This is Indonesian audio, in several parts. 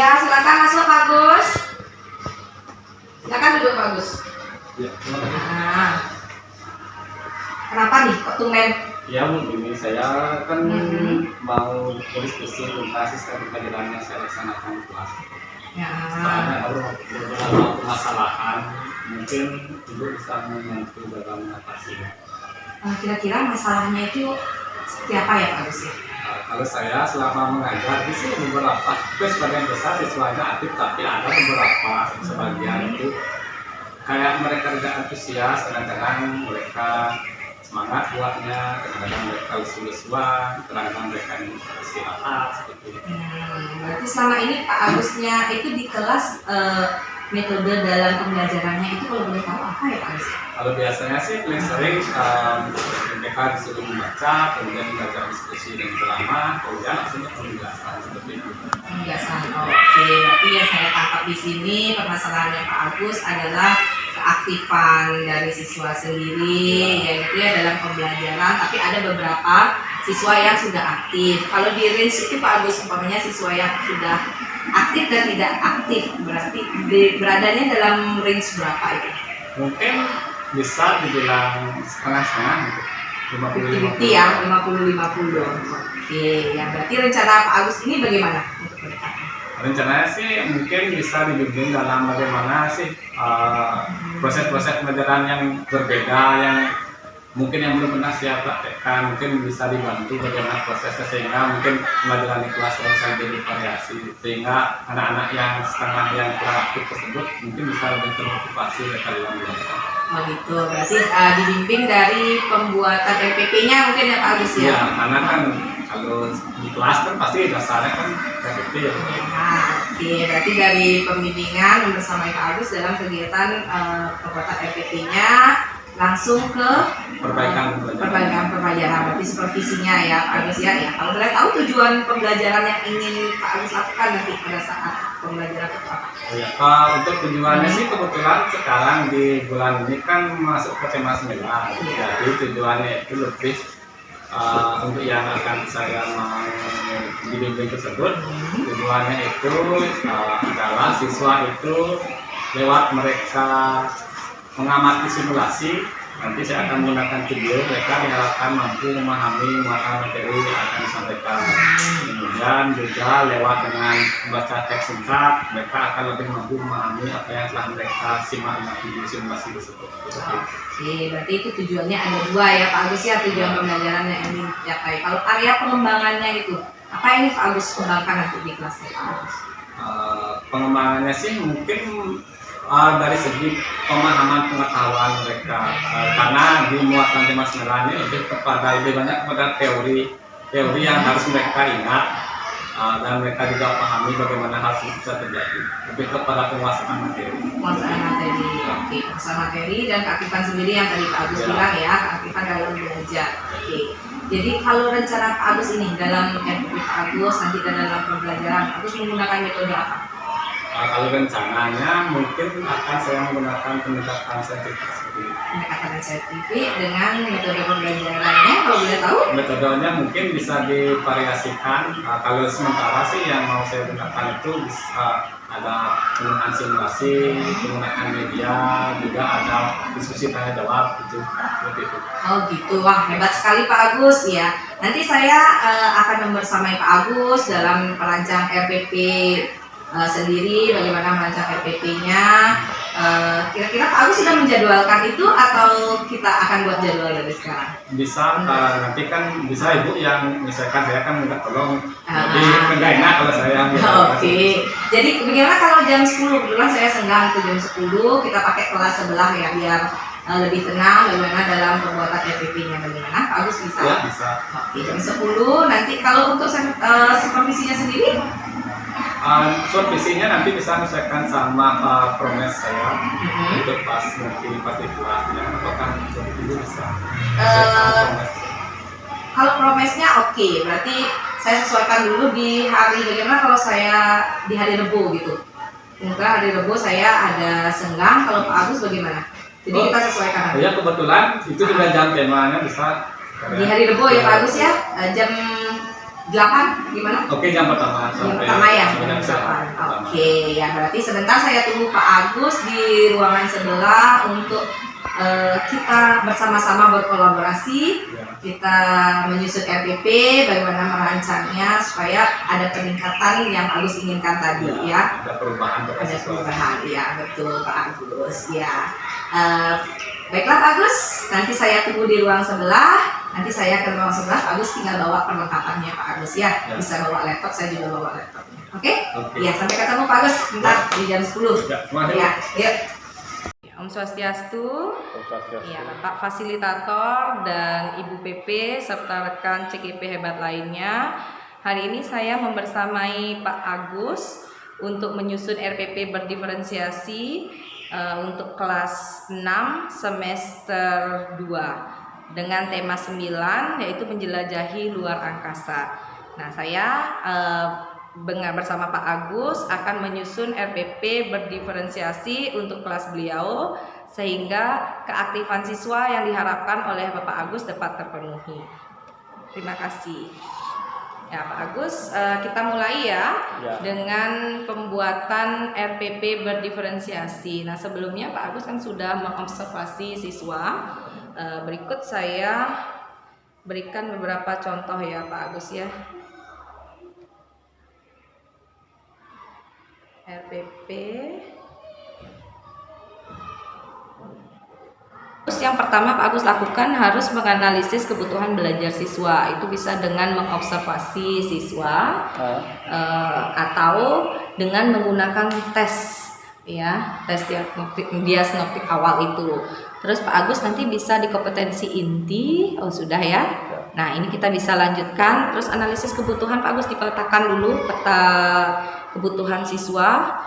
Ya, silakan masuk Pak Agus. Silakan duduk Pak Agus. Ya, Nah, kenapa nih kok tumben? ya begini, saya kan mau diskusi tentang sistem pembelajaran yang saya laksanakan di kelas. Ya. Soalnya ada beberapa permasalahan, mungkin ibu bisa membantu dalam mengatasinya. Kira-kira masalahnya itu seperti apa ya Pak Agus ya? Kalau saya selama mengajar di sini beberapa, sebagian besar siswanya aktif, tapi ada beberapa sebagian itu kayak mereka tidak antusias, kadang-kadang mereka semangat buatnya, kadang-kadang mereka lusu-lusuan, kadang-kadang mereka istirahat seperti itu. Berarti selama ini Pak Agusnya itu di kelas metode dalam pembelajarannya itu kalau boleh tahu apa ya Pak Agus? Kalau biasanya sih paling sering mereka disuruh membaca, kemudian membaca diskusi dan drama, kemudian langsung penjelasan seperti itu. Penjelasan, oke. Berarti yang saya tangkap di sini permasalahannya Pak Agus adalah keaktifan dari siswa sendiri, yaitu ya dalam pembelajaran. Tapi ada beberapa siswa yang sudah aktif. Kalau di range itu Pak Agus, umpamanya siswa yang sudah aktif dan tidak aktif, berarti beradanya dalam range berapa itu? Mungkin bisa dibilang setengah-setengah gitu. 50-50 ya, 50-50. Oke, ya berarti rencana Pak Agus ini bagaimana untuk ke depan? Rencananya sih mungkin bisa dibimbing dalam bagaimana sih proses-proses pembelajaran yang berbeda, yang mungkin yang belum pernah saya praktekkan, mungkin bisa dibantu bagaimana prosesnya sehingga mungkin pembelajaran di kelas bisa lebih variasi, sehingga anak-anak yang setengah yang kurang aktif tersebut mungkin bisa lebih termotivasi mereka dalam belajar. Oh gitu, berarti dibimbing dari pembuatan RPP-nya mungkin ya Pak Agus ya? Iya, karena kan kalau di kelas kan pasti dasarnya kan RPP ya. Oke, berarti dari pembimbingan bersama Pak Agus dalam kegiatan pembuatan RPP-nya langsung ke Perbaikan pembelajaran, berarti supervisinya ya Pak Agus ya. Kalau boleh tahu tujuan pembelajaran yang ingin Pak Agus lakukan nanti pada saat pembelajaran itu apa? Ya, untuk tujuannya sih kebetulan sekarang di bulan ini kan masuk ke tema 9. Jadi tujuannya itu lebih untuk yang akan saya mau dibimbing tersebut, tujuannya itu adalah siswa itu lewat mereka mengamati simulasi, nanti saya akan menggunakan video, mereka diharapkan mampu memahami muatan materi yang akan disampaikan. Kemudian juga lewat dengan membaca teks singkat, mereka akan lebih mampu memahami apa yang telah mereka simak di simulasi tersebut. Oke, berarti itu tujuannya ada dua ya Pak Agus ya, tujuan pembelajaran yang ingin dicapai. Kalau area pengembangannya itu, apa ini Pak Agus kembangkan nanti di kelasnya Pak Agus? Pengembangannya sih mungkin dari segi pemahaman pengetahuan mereka, karena di muatan tema 9 ini lebih banyak kepada teori yang harus mereka ingat, dan mereka juga pahami bagaimana hal itu bisa terjadi, lebih kepada penguasaan materi. Penguasaan materi, oke, penguasaan materi dan keaktifan sendiri yang tadi Pak Agus bilang ya, keaktifan dalam belajar. Oke, jadi kalau rencana Pak Agus ini dalam RPP Pak Agus nanti dalam pembelajaran, Pak Agus menggunakan metode apa? Kalau rencananya mungkin akan saya menggunakan pendekatan saintifik sendiri. Pendekatan saintifik dengan metode pembelajarannya, kalau boleh tahu? Metodenya mungkin bisa divariasikan. Kalau sementara sih yang mau saya gunakan itu bisa ada penggunaan simulasi, penggunaan media, juga ada diskusi tanya jawab gitu, seperti itu. Oh gitu, wah hebat sekali Pak Agus ya. Nanti saya akan membersamai Pak Agus dalam perancang RPP sendiri, bagaimana merancang RPP-nya. Kira-kira Pak Agus sudah menjadwalkan itu atau kita akan buat jadwal dari sekarang? Bisa, nanti kan bisa Ibu yang misalkan saya kan minta tolong, jadi enggak enak kalau saya Oke, jadi bagaimana kalau jam 10, kebetulan saya senggang ke jam 10, kita pakai kelas sebelah ya biar lebih tenang bagaimana dalam pembuatan RPP-nya, bagaimana Pak Agus bisa? Ya, bisa. Oke, jam 10, nanti kalau untuk supervisinya sendiri? Supervisinya nanti bisa menyesuaikan sama promes saya untuk pas di kelasnya, apakah itu bisa kalau promesnya oke, berarti saya sesuaikan dulu di hari, bagaimana kalau saya di hari Rebo gitu, mungkin hari Rebo saya ada senggang, kalau Pak Agus bagaimana? Jadi kita sesuaikan aja. Ya kebetulan itu juga jam temanya bisa di hari Rebo ya Pak Agus ya, jam 8 gimana? Oke, jam pertama Jam pertama ya, jam jam 8. Oke, ya berarti sebentar saya tunggu Pak Agus di ruangan sebelah untuk kita bersama-sama berkolaborasi, kita menyusun RPP, bagaimana merancangnya supaya ada peningkatan yang Pak Agus inginkan tadi ya. Ada perubahan, Ya betul Pak Agus ya. Baiklah Pak Agus, nanti saya tunggu di ruang sebelah. Nanti saya ke ruang sebelah, Pak Agus tinggal bawa perlengkapannya Pak Agus ya. Bisa bawa laptop, saya juga bawa laptopnya. Oke? Ya, sampai ketemu Pak Agus bentar di jam 10. Ya, yuk. Om Swastiastu. Ya, Bapak Fasilitator dan Ibu PP serta rekan CGP hebat lainnya. Hari ini saya membersamai Pak Agus untuk menyusun RPP berdiferensiasi untuk kelas 6 semester 2 dengan tema 9 yaitu menjelajahi luar angkasa. Nah, saya bersama Pak Agus akan menyusun RPP berdiferensiasi untuk kelas beliau sehingga keaktifan siswa yang diharapkan oleh Bapak Agus dapat terpenuhi. Terima kasih. Ya, Pak Agus, kita mulai ya dengan pembuatan RPP berdiferensiasi. Nah, sebelumnya Pak Agus kan sudah mengobservasi siswa. Berikut saya berikan beberapa contoh ya Pak Agus ya. RPP. Terus yang pertama Pak Agus lakukan harus menganalisis kebutuhan belajar siswa. Itu bisa dengan mengobservasi siswa atau dengan menggunakan tes ya, tes diagnostik awal itu. Terus Pak Agus nanti bisa di kompetensi inti. Oh sudah ya. Nah ini kita bisa lanjutkan. Terus analisis kebutuhan Pak Agus dipetakan dulu peta kebutuhan siswa.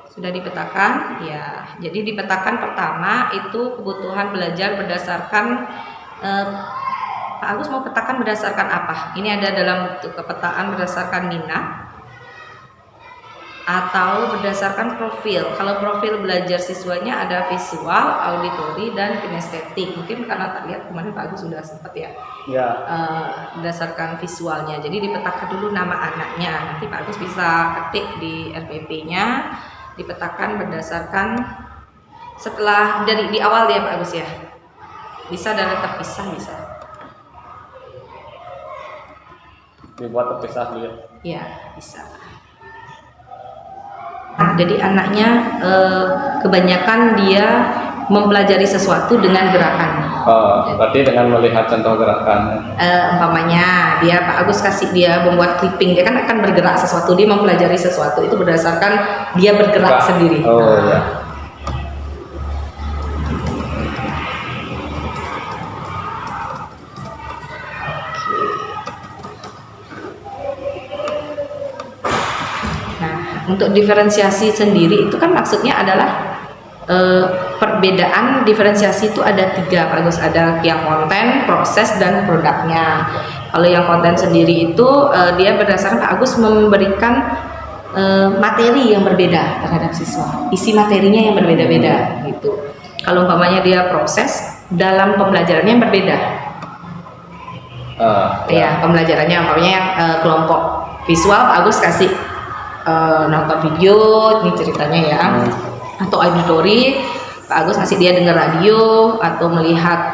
Sudah dipetakan ya. Jadi dipetakan pertama itu kebutuhan belajar berdasarkan Pak Agus mau petakan berdasarkan apa? Ini ada dalam bentuk kepetaan berdasarkan minat atau berdasarkan profil. Kalau profil belajar siswanya ada visual, auditori, dan kinestetik. Mungkin karena tak lihat kemarin Pak Agus sudah sempat ya, berdasarkan visualnya. Jadi dipetakan dulu nama anaknya. Nanti Pak Agus bisa ketik di RPP-nya, dipetakan berdasarkan setelah dari di awal ya Pak Agus ya. Bisa dan terpisah bisa. Dibuat terpisah dulu ya. Ya bisa. Jadi anaknya kebanyakan dia mempelajari sesuatu dengan gerakan. Berarti dengan melihat contoh gerakan. Umpamanya dia Pak Agus kasih dia membuat clipping, dia kan akan bergerak sesuatu, dia mempelajari sesuatu itu berdasarkan dia bergerak sendiri. Ya. Untuk diferensiasi sendiri itu kan maksudnya adalah perbedaan diferensiasi itu ada 3 Pak Agus, ada yang konten, proses, dan produknya. Kalau yang konten sendiri itu dia berdasarkan Pak Agus memberikan materi yang berbeda terhadap siswa, isi materinya yang berbeda-beda gitu. Kalau umpamanya dia proses dalam pembelajarannya yang berbeda, ya pembelajarannya umpamanya yang kelompok visual Pak Agus kasih nonton video ini ceritanya ya, atau auditori Pak Agus ngasih dia dengar radio atau melihat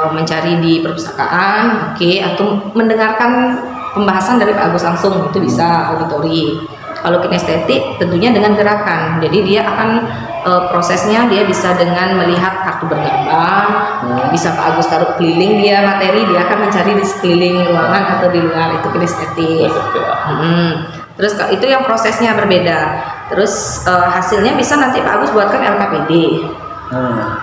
mencari di perpustakaan, atau mendengarkan pembahasan dari Pak Agus langsung, itu bisa auditori. Kalau kinestetik tentunya dengan gerakan, jadi dia akan prosesnya dia bisa dengan melihat kartu bergambar, bisa Pak Agus taruh keliling dia materi, dia akan mencari di sekeliling ruangan atau di luar, itu kinestetik. Terus itu yang prosesnya berbeda. Terus hasilnya bisa nanti Pak Agus buatkan LKPD.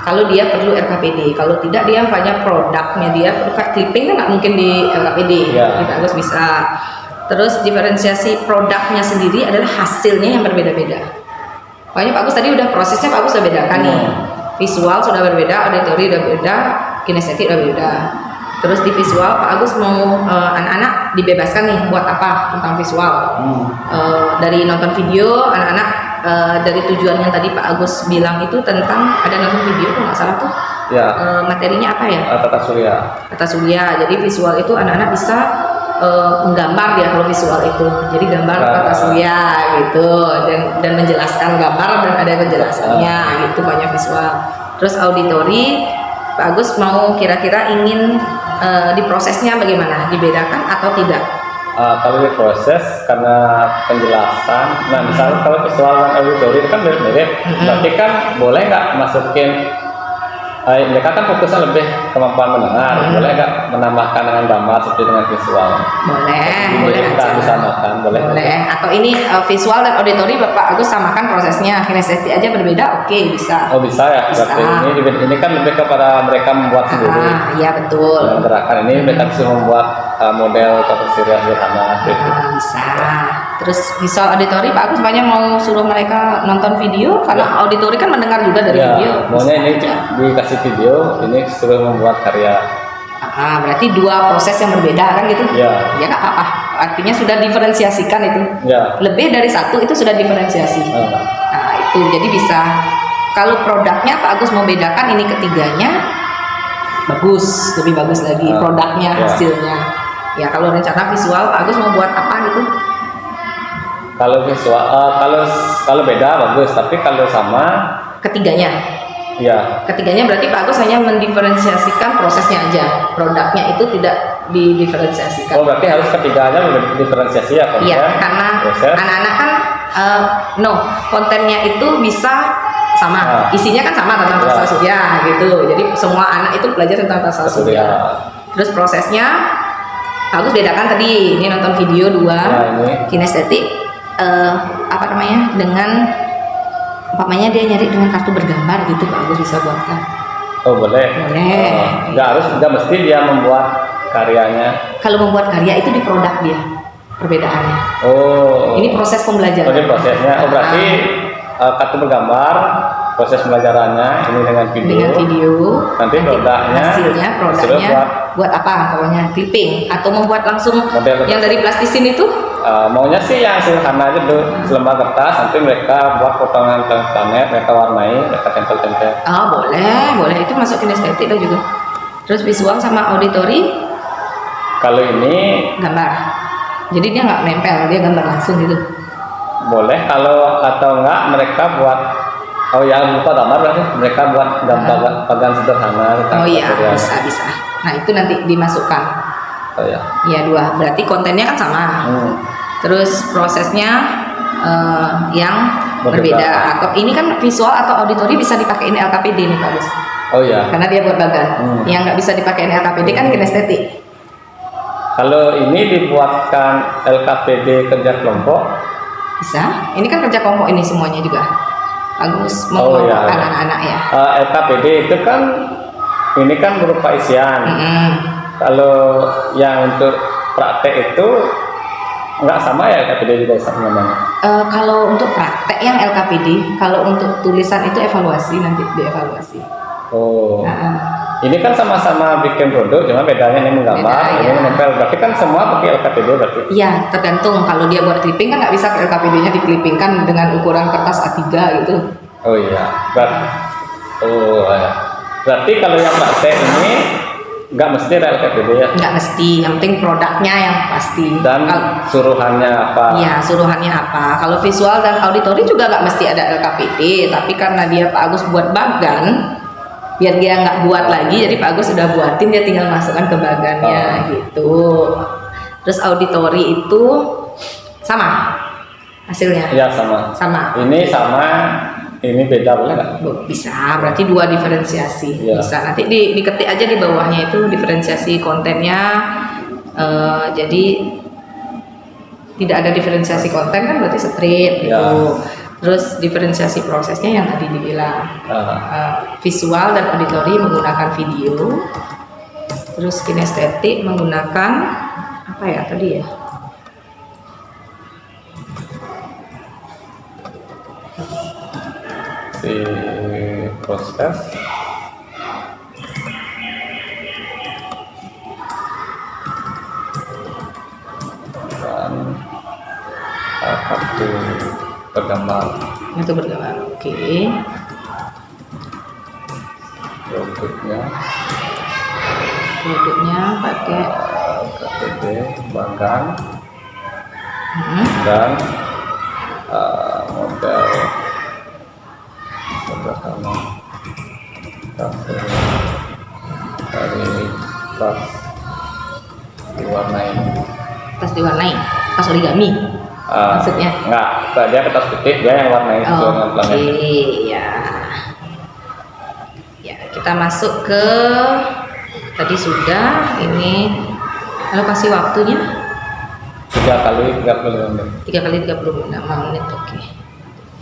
Kalau dia perlu LKPD, kalau tidak dia banyak produknya, dia perlu clipping kan nggak mungkin di LKPD. Jadi Pak Agus bisa. Terus diferensiasi produknya sendiri adalah hasilnya yang berbeda-beda. Pokoknya Pak Agus tadi udah prosesnya Pak Agus sudah bedakan nih. Visual sudah berbeda, auditori sudah beda, kinestetik sudah beda. Terus di visual Pak Agus mau anak-anak dibebaskan nih buat apa tentang visual. Dari nonton video anak-anak dari tujuan yang tadi Pak Agus bilang itu tentang ada nonton video kalau nggak salah tuh. Materinya apa ya? Tata surya. Tata surya. Jadi visual itu anak-anak bisa menggambar ya kalau visual itu. Jadi gambar tata surya gitu, dan menjelaskan gambar dan ada penjelasannya gitu, banyak visual. Terus auditori, Pak Agus mau kira-kira ingin diprosesnya bagaimana, dibedakan atau tidak? Kalau diproses karena penjelasan, nah misalnya kalau visual dan auditori itu kan mirip-mirip, berarti kan boleh nggak masukin, mereka kan fokusnya lebih kemampuan mendengar, boleh nggak menambahkan dengan gambar seperti dengan visual? Boleh Kita aja. disamakan, boleh. Atau ini visual dan auditori Bapak Agus samakan prosesnya, kinestetik aja berbeda, oke, bisa. Oh bisa ya, berarti Bisa. ini kan lebih kepada mereka membuat sendiri. Iya betul. Dengan gerakan ini mereka bisa membuat model karoseria sederhana. Bisa. Terus visual auditori Pak Agus banyak mau suruh mereka nonton video, karena auditori kan mendengar juga dari video. Maunya ini dikasih video, ini suruh membuat karya. Berarti dua proses yang berbeda kan gitu? Ya. Ya nggak apa-apa. Artinya sudah diferensiasikan itu. Ya. Lebih dari satu itu sudah diferensiasi. Nah itu jadi bisa. Kalau produknya Pak Agus mau bedakan ini ketiganya, bagus, lebih bagus lagi produknya, hasilnya. Ya kalau rencana visual Pak Agus mau buat apa gitu? Kalau visual, kalau beda bagus, tapi kalau sama ketiganya. Ya. Ketiganya berarti Pak Agus hanya mendiferensiasikan prosesnya aja, produknya itu tidak didiferensiasikan. Oh berarti harus ketiganya diferensiasi ya? Iya, karena anak-anak kan kontennya itu bisa sama, isinya kan sama tentang tata surya gitu. Jadi semua anak itu belajar tentang tata surya. Terus prosesnya Pak Agus bedakan tadi, ini nonton video 2, kinestetik dengan umpamanya dia nyari dengan kartu bergambar gitu, Pak Agus bisa buatkan. Oh boleh. Nggak mesti dia membuat karyanya. Kalau membuat karya itu di produk dia perbedaannya. Oh. Ini proses pembelajaran. Ini prosesnya. Oh berarti kartu bergambar, proses pembelajarannya ini dengan video. Dengan video. Nanti produknya. Hasilnya produknya buat apa? Pokoknya clipping atau membuat langsung model yang dari plastisin itu? Maunya sih yang sederhana aja tuh, selembar kertas, nanti mereka buat potongan planet, mereka warnai, mereka tempel-tempel. Boleh, itu masuk kinestetik juga. Terus visual sama auditori? Kalau ini gambar, jadi dia nggak nempel, dia gambar langsung gitu. Boleh, atau enggak mereka buat, lupa gambar berarti mereka buat gambar pagan sederhana. Bisa. Nah itu nanti dimasukkan. Iya 2, berarti kontennya kan sama. Terus prosesnya yang berbeda. Atau ini kan visual atau auditori bisa dipakai ini LKPD nih Pak Gus. Oh iya. Karena dia buat bagan. Yang nggak bisa dipakai ini LKPD kan kinestetik. Kalau ini dibuatkan LKPD kerja kelompok bisa. Ini kan kerja kelompok ini semuanya juga. Bagus mengelompokkan anak-anak ya. LKPD itu kan ini kan berupa isian. Kalau yang untuk praktek itu nggak sama ya LKPD juga namanya? Kalau untuk praktek yang LKPD, kalau untuk tulisan itu evaluasi, nanti dievaluasi. Oh. Ini kan sama-sama bikin produk, cuma bedanya ini menggambar, ini menempel. Berarti kan semua pakai LKPD berarti? Iya, tergantung. Kalau dia buat clipping kan nggak bisa ke LKPD-nya diklippingkan dengan ukuran kertas A3 gitu. Oh iya. Berarti kalau yang praktek ini nggak mesti ada LKPD ya? Nggak mesti, yang penting produknya yang pasti. Dan suruhannya apa? Iya, suruhannya apa. Kalau visual dan auditori juga nggak mesti ada LKPD, tapi karena dia Pak Agus buat bagan, biar dia nggak buat lagi, jadi Pak Agus sudah buatin, dia tinggal masukkan ke bagannya gitu. Terus auditori itu sama hasilnya? Iya sama. Ini sama, ini beda boleh nggak? Bisa, berarti 2 diferensiasi. Bisa, nanti diketik aja di bawahnya itu diferensiasi kontennya. Jadi tidak ada diferensiasi konten kan berarti straight gitu. Terus diferensiasi prosesnya yang tadi dibilang visual dan auditori menggunakan video. Terus kinestetik menggunakan apa ya tadi ya? Si proses dan kartu bergambar. Itu bergambar, oke. Produknya pakai KTP bagan dan warnai, kertas origami maksudnya. Enggak, dia kertas putih, dia yang warnai sesuai dengan Oke, plannya. ya. Ya, kita masuk ke tadi sudah ini. Lalu kasih waktunya 3 kali 35 menit. 3 kali 35 menit. Oke.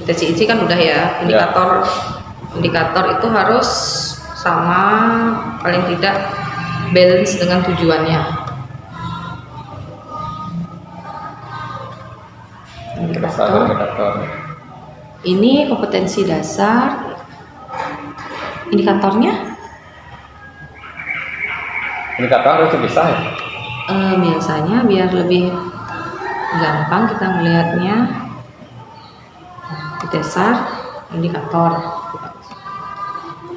Deteksi kan udah ya. Indikator itu harus sama, paling tidak balance dengan tujuannya. Indikator. Ini kompetensi dasar. Indikatornya Harus bisa ya. biasanya biar lebih gampang kita melihatnya, dasar indikator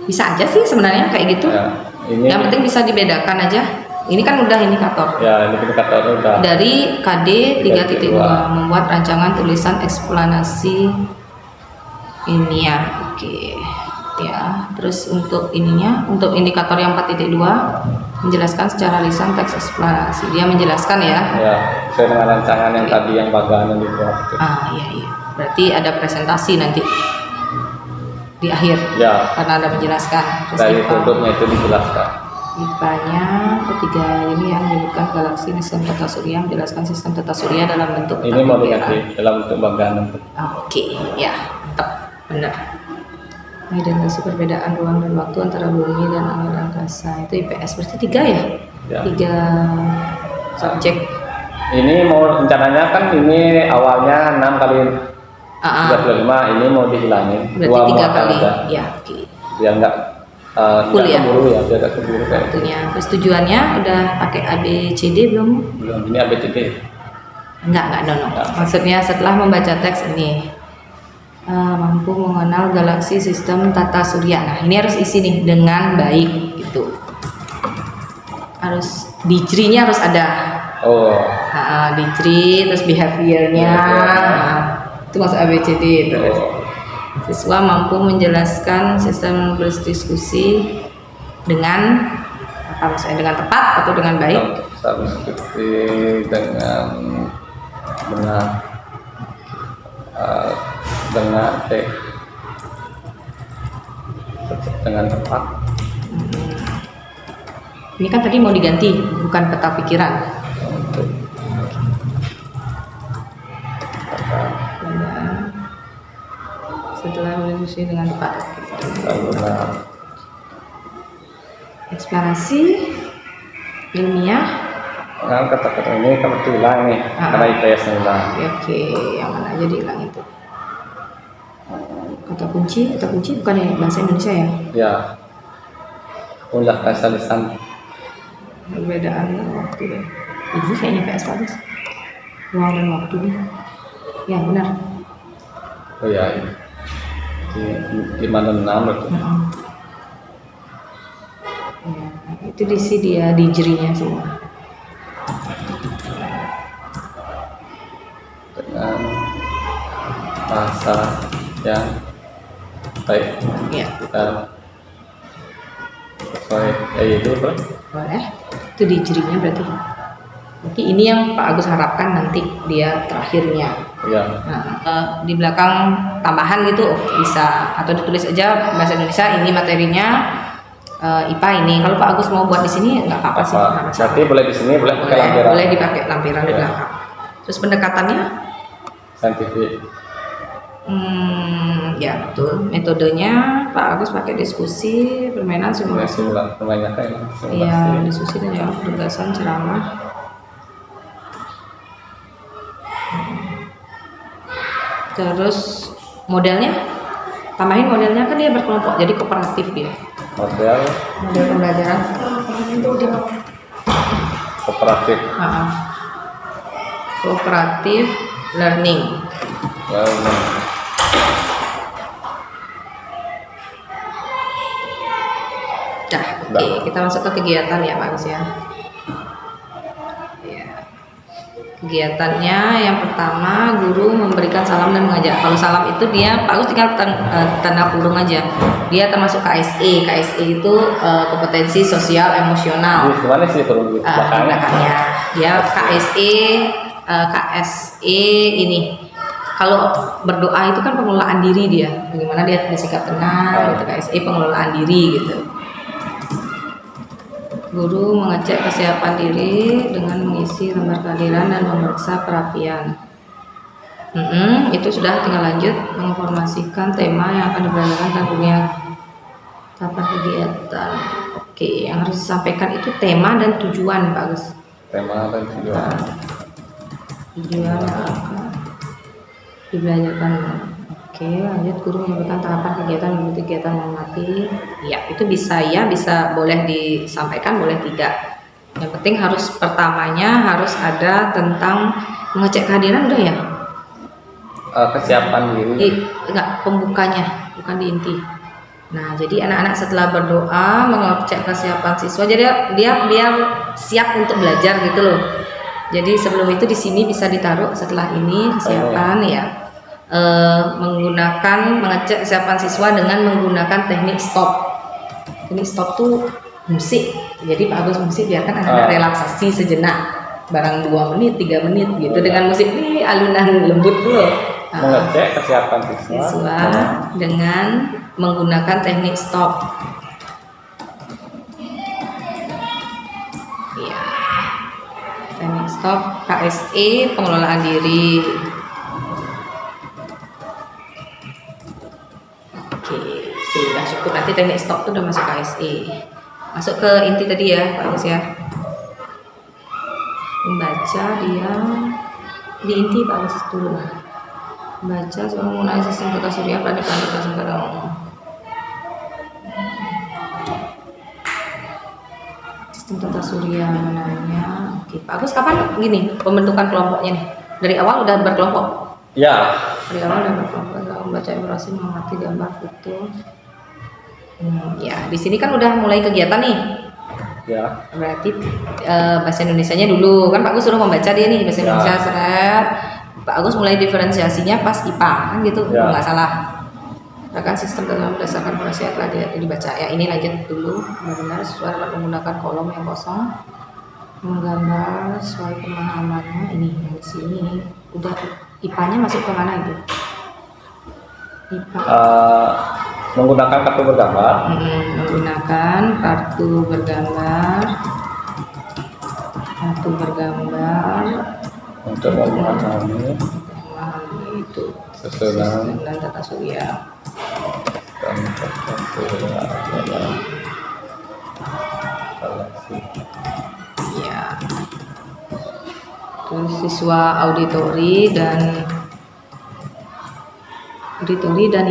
bisa aja sih sebenarnya kayak gitu Ya, ini yang penting bisa dibedakan aja. Ini kan udah indikator ya, ini indikator udah. dari KD 3.2 membuat rancangan tulisan eksplanasi ini ya. Oke ya, terus untuk ininya, untuk indikator yang 4.2 menjelaskan secara lisan teks eksplanasi. Dia menjelaskan ya. Ya, sesuai dengan rancangan yang tadi yang bagian yang dibuat itu. Iya. Berarti ada presentasi nanti di akhir. Ya, Karena ada menjelaskan. Terus dari IPA. tutupnya itu dijelaskan. IPA-nya ketiga ini yang menyebutkan galaksi sistem tata surya, menjelaskan sistem tata surya dalam bentuk Ini mau diganti dalam bentuk bagian. Oke, ya, mantap, benar. Identifikasi perbedaan ruang dan waktu antara bumi dan alam angkasa. Itu IPS berarti 3 ya? Ya. 3 subjek. Ini mau rencananya kan ini awalnya 6 kali 35, ini mau dihilangin. Berarti 3 muatan kali. aja. Ya, oke. Biar nggak Full ya? keburu ya, biar nggak keburu kayak. Waktunya. Terus tujuannya udah pakai ABCD belum? Belum, ini ABCD. Enggak, no. Enggak. Maksudnya setelah membaca teks ini mampu mengenal galaksi sistem tata surya. Nah, ini harus isi nih dengan baik gitu. Harus dijrinya harus ada. Oh, Dijri, terus behaviornya. Itu masuk ABCD terus. Siswa mampu menjelaskan sistem berdiskusi dengan apa maksudnya, dengan tepat atau dengan baik? harus seperti dengan benar. Dengan tepat. Ini kan tadi mau diganti, bukan peta pikiran. Setelah berdiskusi dengan tepat. Benar. Eksplorasi ilmiah. Nah, kata-kata ini kan berulang nih, karena IPS ulang. Oke, yang mana aja diulang itu? Kata kunci bukan ya bahasa Indonesia ya? Ya, ulah bahasa lisan. Perbedaan waktu ya. Ini kayaknya PS bagus. Ruang dan waktu nih. Ya benar. Oh ya, di mana 6 berarti. Ya, itu diisi dia di jerinya semua. Dengan bahasa yang baik. Ya. Kita sesuai itu bro. Boleh. Itu di jerinya berarti. Berarti ini yang Pak Agus harapkan nanti dia terakhirnya. Ya. Nah, di belakang tambahan gitu bisa, atau ditulis aja bahasa Indonesia ini materinya IPA ini. Kalau Pak Agus mau buat di sini nggak apa-apa sih. nggak masalah. Berarti boleh di sini, boleh pakai lampiran. Boleh dipakai lampiran di belakang. Terus pendekatannya? Saintifik. Ya betul. Metodenya Pak Agus pakai diskusi, permainan, simulasi. Kebanyakan ya. Iya, diskusi dan jawab, gagasan, ceramah. Terus modelnya, tambahin modelnya kan dia berkelompok, jadi kooperatif dia. Model Pembelajaran kooperatif. Kooperatif learning. Lalu, Oke, kita masuk ke kegiatan ya Pak Agus ya. Kegiatannya yang pertama, guru memberikan salam dan mengajak. Kalau salam itu dia Pak Agus tinggal tanda kurung aja. Dia termasuk KSE. KSE itu kompetensi sosial emosional. di mana sih turun di belakangnya? Belakangnya dia KSE KSE ini. Kalau berdoa itu kan pengelolaan diri dia, bagaimana dia bersikap tenang, gitu. KSE pengelolaan diri gitu. Guru mengecek kesiapan diri dengan mengisi lembar kehadiran dan memeriksa perapian. Itu sudah, tinggal lanjut menginformasikan tema yang akan diberikan tentunya tahapan kegiatan. Oke, yang harus disampaikan itu tema dan tujuan, Pak Agus. Tema dan tujuan. Tujuan yang akan dibelajarkan. Oke, lanjut. Guru menyampaikan tahapan kegiatan mengikuti kegiatan mengamati. Ya, itu bisa ya, bisa boleh disampaikan, boleh tidak. Yang penting harus pertamanya harus ada tentang mengecek kehadiran, udah ya? Kesiapan diri. Enggak, pembukanya, bukan di inti. Nah, jadi anak-anak setelah berdoa mengecek kesiapan siswa, jadi dia siap untuk belajar gitu loh. Jadi sebelum itu di sini bisa ditaruh setelah ini kesiapan ya. Mengecek kesiapan siswa dengan menggunakan teknik stop. Teknik stop tuh musik. Jadi Pak Agus musik biarkan anak-anak relaksasi sejenak, barang 2 menit, 3 menit gitu dengan musik ini alunan lembut dulu. Mengecek kesiapan siswa dengan menggunakan teknik stop. Ya. Teknik stop KSE pengelolaan diri. Oke, itu udah cukup. Nanti teknik stop itu udah masuk KSE. Masuk ke inti tadi ya, Pak Agus ya. Membaca dia di inti Pak Agus dulu. Baca soal menggunakan sistem tata surya planet-planet dan sekarang. Sistem tata surya namanya. Oke, Pak Agus kapan gini pembentukan kelompoknya nih? Dari awal udah berkelompok? Ya. Dari awal udah berkelompok. Membaca ilustrasi, mengamati gambar foto. Ya, di sini kan udah mulai kegiatan nih. Ya. Berarti bahasa Indonesianya dulu kan Pak Agus suruh membaca dia nih bahasa Indonesia seret. Pak Agus mulai diferensiasinya pas IPA kan gitu, kalau nggak salah. Akan sistem dalam berdasarkan proses telah dibaca. Ya ini lanjut dulu. Benar-benar sesuai dapat menggunakan kolom yang kosong, menggambar sesuai pemahamannya. Ini yang di sini udah IPA-nya masuk ke mana itu? IPA. Menggunakan kartu bergambar. Menggunakan kartu bergambar. Kartu bergambar. Untuk memahami itu susunan dan tata surya. Dan tata surya dalam galaksi. Ya. Terus siswa auditori dan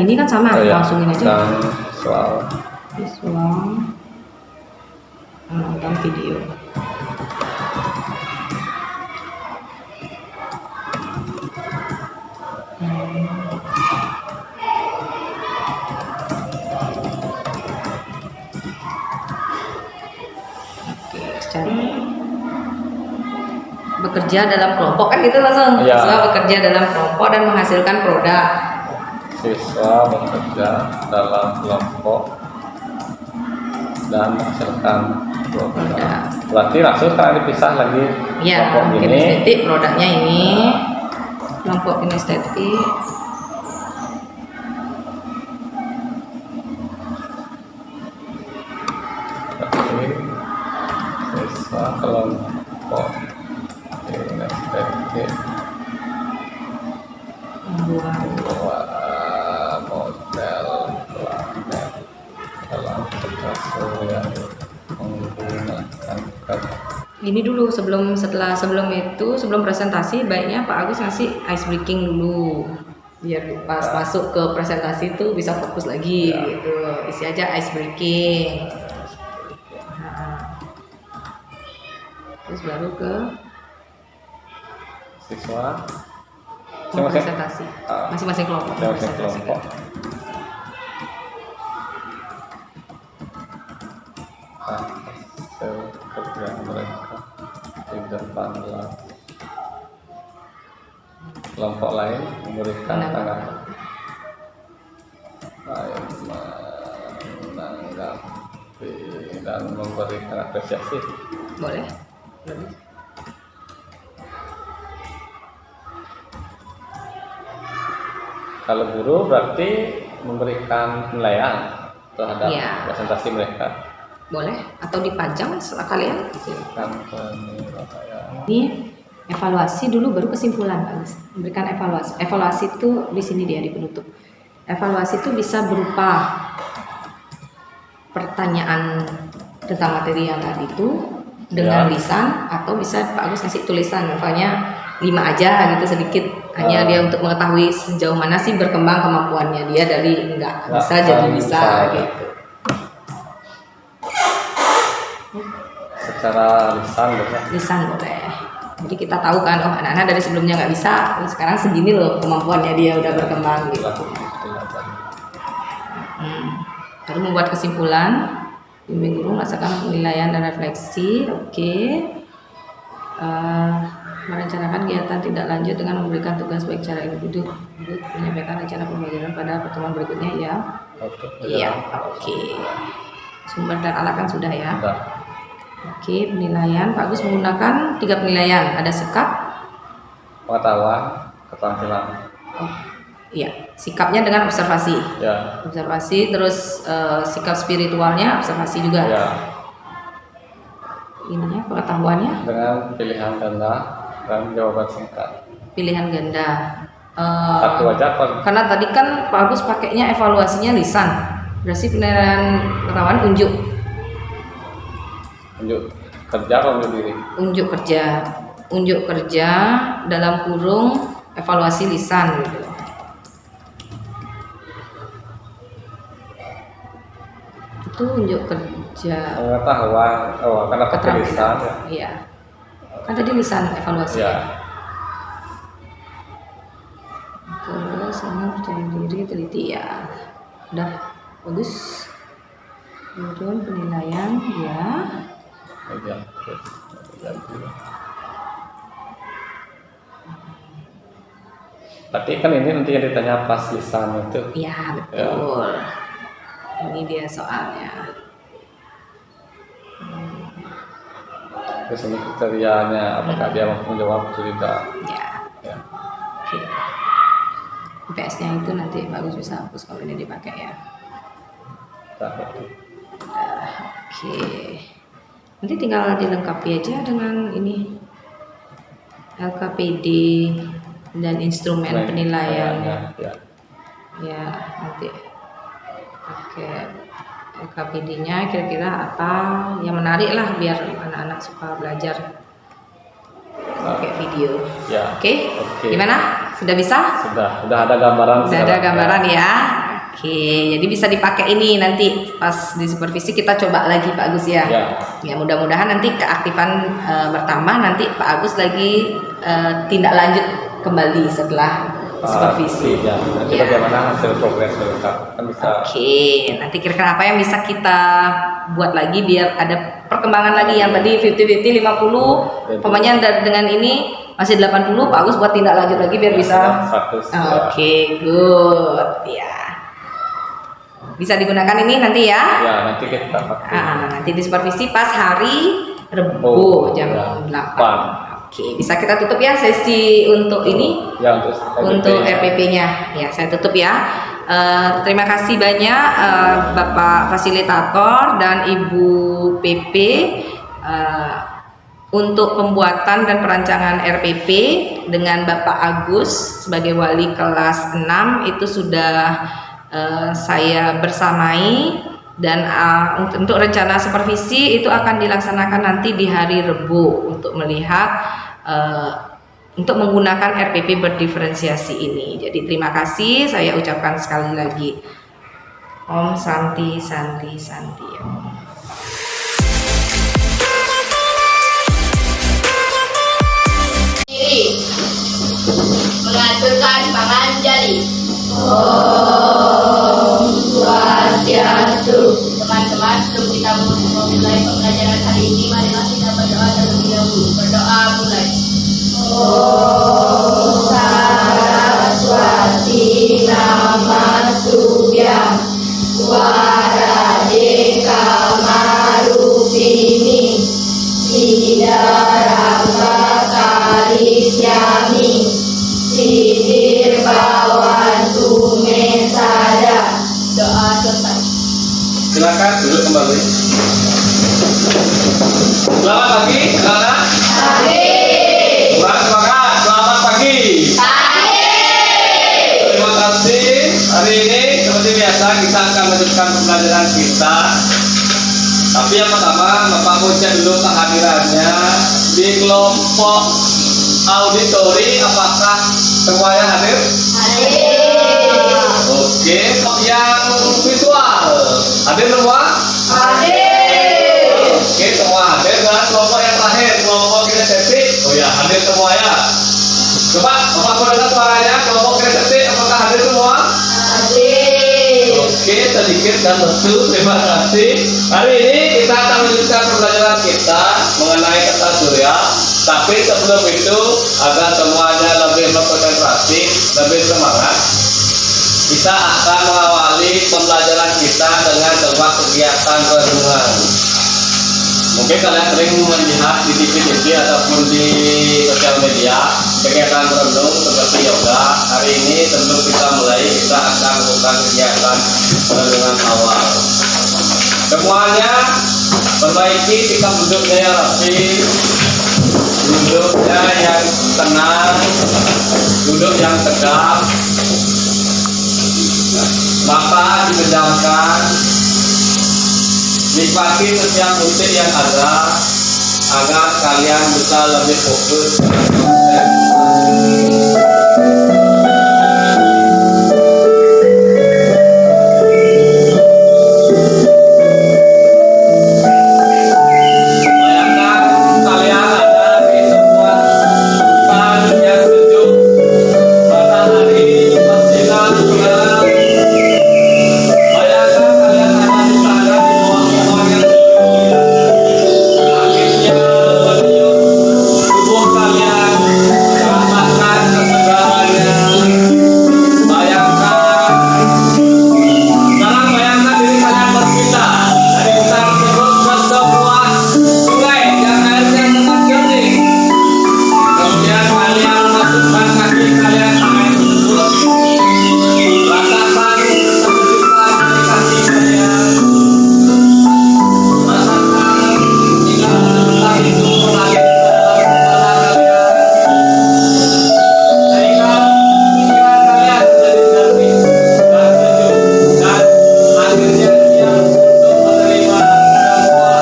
ini kan sama, langsungin aja. Dan Siswa menonton video. Bekerja dalam kelompok kan gitu langsung. Ya. Siswa bekerja dalam kelompok dan menghasilkan produk. Siswa bekerja dalam kelompok dan menghasilkan produk. Berarti langsung sekarang dipisah lagi. Ya, kelompok ini. kinestetik produknya ini. Kelompok kinestetik. Berarti siswa kelompok kinestetik Membuat model planet dalam tata surya menggunakan ini dulu sebelum presentasi baiknya Pak Agus ngasih ice breaking dulu biar pas masuk ke presentasi itu bisa fokus lagi gitu. Isi aja ice breaking. Terus baru ke siswa presentasi masing-masing kelompok. Hasil kerja mereka di depan kelompok lain memberikan tanggapan baik menanggapi dan memberikan apresiasi. Boleh. Kalau guru berarti memberikan penilaian terhadap Iya. presentasi mereka. Boleh atau dipajang setelah kalian. Memberikan penilaian. Ini evaluasi dulu baru kesimpulan, Pak Agus. Memberikan evaluasi. Evaluasi itu di sini dia di penutup. Evaluasi itu bisa berupa pertanyaan tentang materi yang tadi itu dengan Ya. lisan, atau bisa Pak Agus kasih tulisan, misalnya 5 aja gitu sedikit, hanya dia untuk mengetahui sejauh mana sih berkembang kemampuannya dia dari enggak bisa jadi bisa gitu. Secara lisan boleh. Lisan boleh. Jadi kita tahu kan, oh anak-anak dari sebelumnya nggak bisa, sekarang segini loh kemampuannya dia udah berkembang gitu. Baru membuat kesimpulan, bimbing guru melaksanakan penilaian dan refleksi. Oke. Merencanakan kegiatan tidak lanjut dengan memberikan tugas baik secara individu, menyampaikan rencana pembelajaran pada pertemuan berikutnya ya. Oke. Iya, oke. Sumber dan alat kan sudah ya. Sudah. Oke, penilaian. Pak Agus menggunakan 3 penilaian. Ada sikap. Pengetahuan, keterampilan. Oh, iya. Sikapnya dengan observasi. Ya. Observasi, terus sikap spiritualnya observasi juga. Ya. Ininya pengetahuannya Dengan pilihan ganda dan jawaban singkat. pilihan ganda. Satu aja apa? Karena tadi kan Pak Agus pakainya evaluasinya lisan. Berarti penilaian pengetahuan unjuk Kerja atau unjuk diri? unjuk kerja dalam kurung evaluasi lisan gitu. Itu unjuk kerja Pengetahuan, karena pakai lisan ya. Iya. Kan tadi lisan evaluasi. Ya. Terus sama percaya diri, teliti ya. Udah bagus. Kemudian penilaian ya. Ya. Tapi kan ini nanti yang ditanya pas lisan itu. Iya, betul. Ini dia soalnya. Terus ini kriterianya apakah dia mampu menjawab atau tidak. Ya. Ya. Oke. IPS-nya itu nanti bagus bisa hapus kalau ini dipakai ya. Oke. Nanti tinggal dilengkapi aja dengan ini LKPD dan instrumen penilaiannya. Ya. Ya, nanti pakai LKPD-nya kira-kira apa yang menarik lah biar anak-anak suka belajar pakai video. Ya. Oke. Oke. Gimana? Sudah bisa? Sudah ada gambaran. Sudah ada gambaran ya. Oke, jadi bisa dipakai ini nanti pas di supervisi kita coba lagi Pak Agus ya. Ya. Ya mudah-mudahan nanti keaktifan bertambah, nanti Pak Agus lagi tindak lanjut kembali setelah supervisi. Ya. Nanti Ya. bagaimana hasil progres mereka kan bisa. Oke, nanti kira-kira apa yang bisa kita buat lagi biar ada perkembangan lagi yang tadi 50-50 50, pokoknya dengan ini masih 80, Pak Agus buat tindak lanjut lagi biar bisa 100. Oke, good ya. Bisa digunakan ini nanti ya. Ya, nanti kita pakai. Nanti di supervisi pas hari Rebo Oh, jam ya. 8. Oke, bisa kita tutup ya sesi untuk ini. Ya, Untuk RPP-nya. Ya, saya tutup ya. Terima kasih banyak Bapak Fasilitator dan Ibu PP untuk pembuatan dan perancangan RPP dengan Bapak Agus sebagai wali kelas 6 itu sudah saya bersamai, dan untuk rencana supervisi itu akan dilaksanakan nanti di hari Rebo untuk melihat untuk menggunakan RPP berdiferensiasi ini. Jadi terima kasih saya ucapkan sekali lagi. Om Santi Santi Santi. Mengaturkan panganjali. Om Swastiastu. Teman-teman, sebelum kita memulai pembelajaran hari ini, marilah kita berdoa terlebih dahulu. Berdoa mulai. Om Saraswati Namastubhyam Warade Kamarupini Siddharamba Karisyami Siddhir Bhavantu kembali. Selamat pagi, anak-anak. Kurang semangat. Selamat pagi. Terima kasih. Hari ini seperti biasa kita akan melanjutkan pembelajaran kita. Tapi yang pertama, Bapak mau cek dulu kehadirannya di kelompok auditori. Apakah semuanya hadir? Oke, yang visual hadir semua? Oke, semua hadir. Dan kelompok yang terakhir, kelompok kinestetik. Oh ya, hadir semua ya. Coba Bapak mau dengar suaranya. Kelompok kinestetik apakah hadir semua? Oke, sedikit dan betul. Terima kasih. Hari ini kita akan melanjutkan pembelajaran kita mengenai kata surya. Tapi sebelum itu, agar semuanya lebih berkonsentrasi, lebih semangat, kita akan mengawali pembelajaran kita dengan sebuah kegiatan renungan. Mungkin kalian sering melihat di TV ataupun di sosial media kegiatan renung seperti yoga. Hari ini sebelum kita mulai, kita akan melakukan kegiatan renungan awal. Semuanya perbaiki sikap duduknya yang rapi, duduknya yang tenang, duduk yang tegap, mata dipejamkan. Nikmati setiap detik yang ada agar kalian bisa lebih fokus dengan konsentrasi. Bayangkan kalian ada di sebuah hutan yang sejuk, matahari bersinar terang. Bayangkan kalian ada di sana di bawah pohon yang sejuk, anginnya meniup tubuh kalian, merasakan kesegarannya. Bayangkan, sekarang bayangkan diri kalian berpindah dari hutan tersebut ke sebuah sungai yang airnya sangat jernih. Kemudian kalian masukkan kaki kalian ke air tersebut. Rasakan kesejukan dari kaki kalian. Rasakan hingga benar-benar itu mengalir ke dalam kepala kalian. Sehingga pikiran kalian menjadi jernih dan sejuk, dan akhirnya siap untuk menerima semua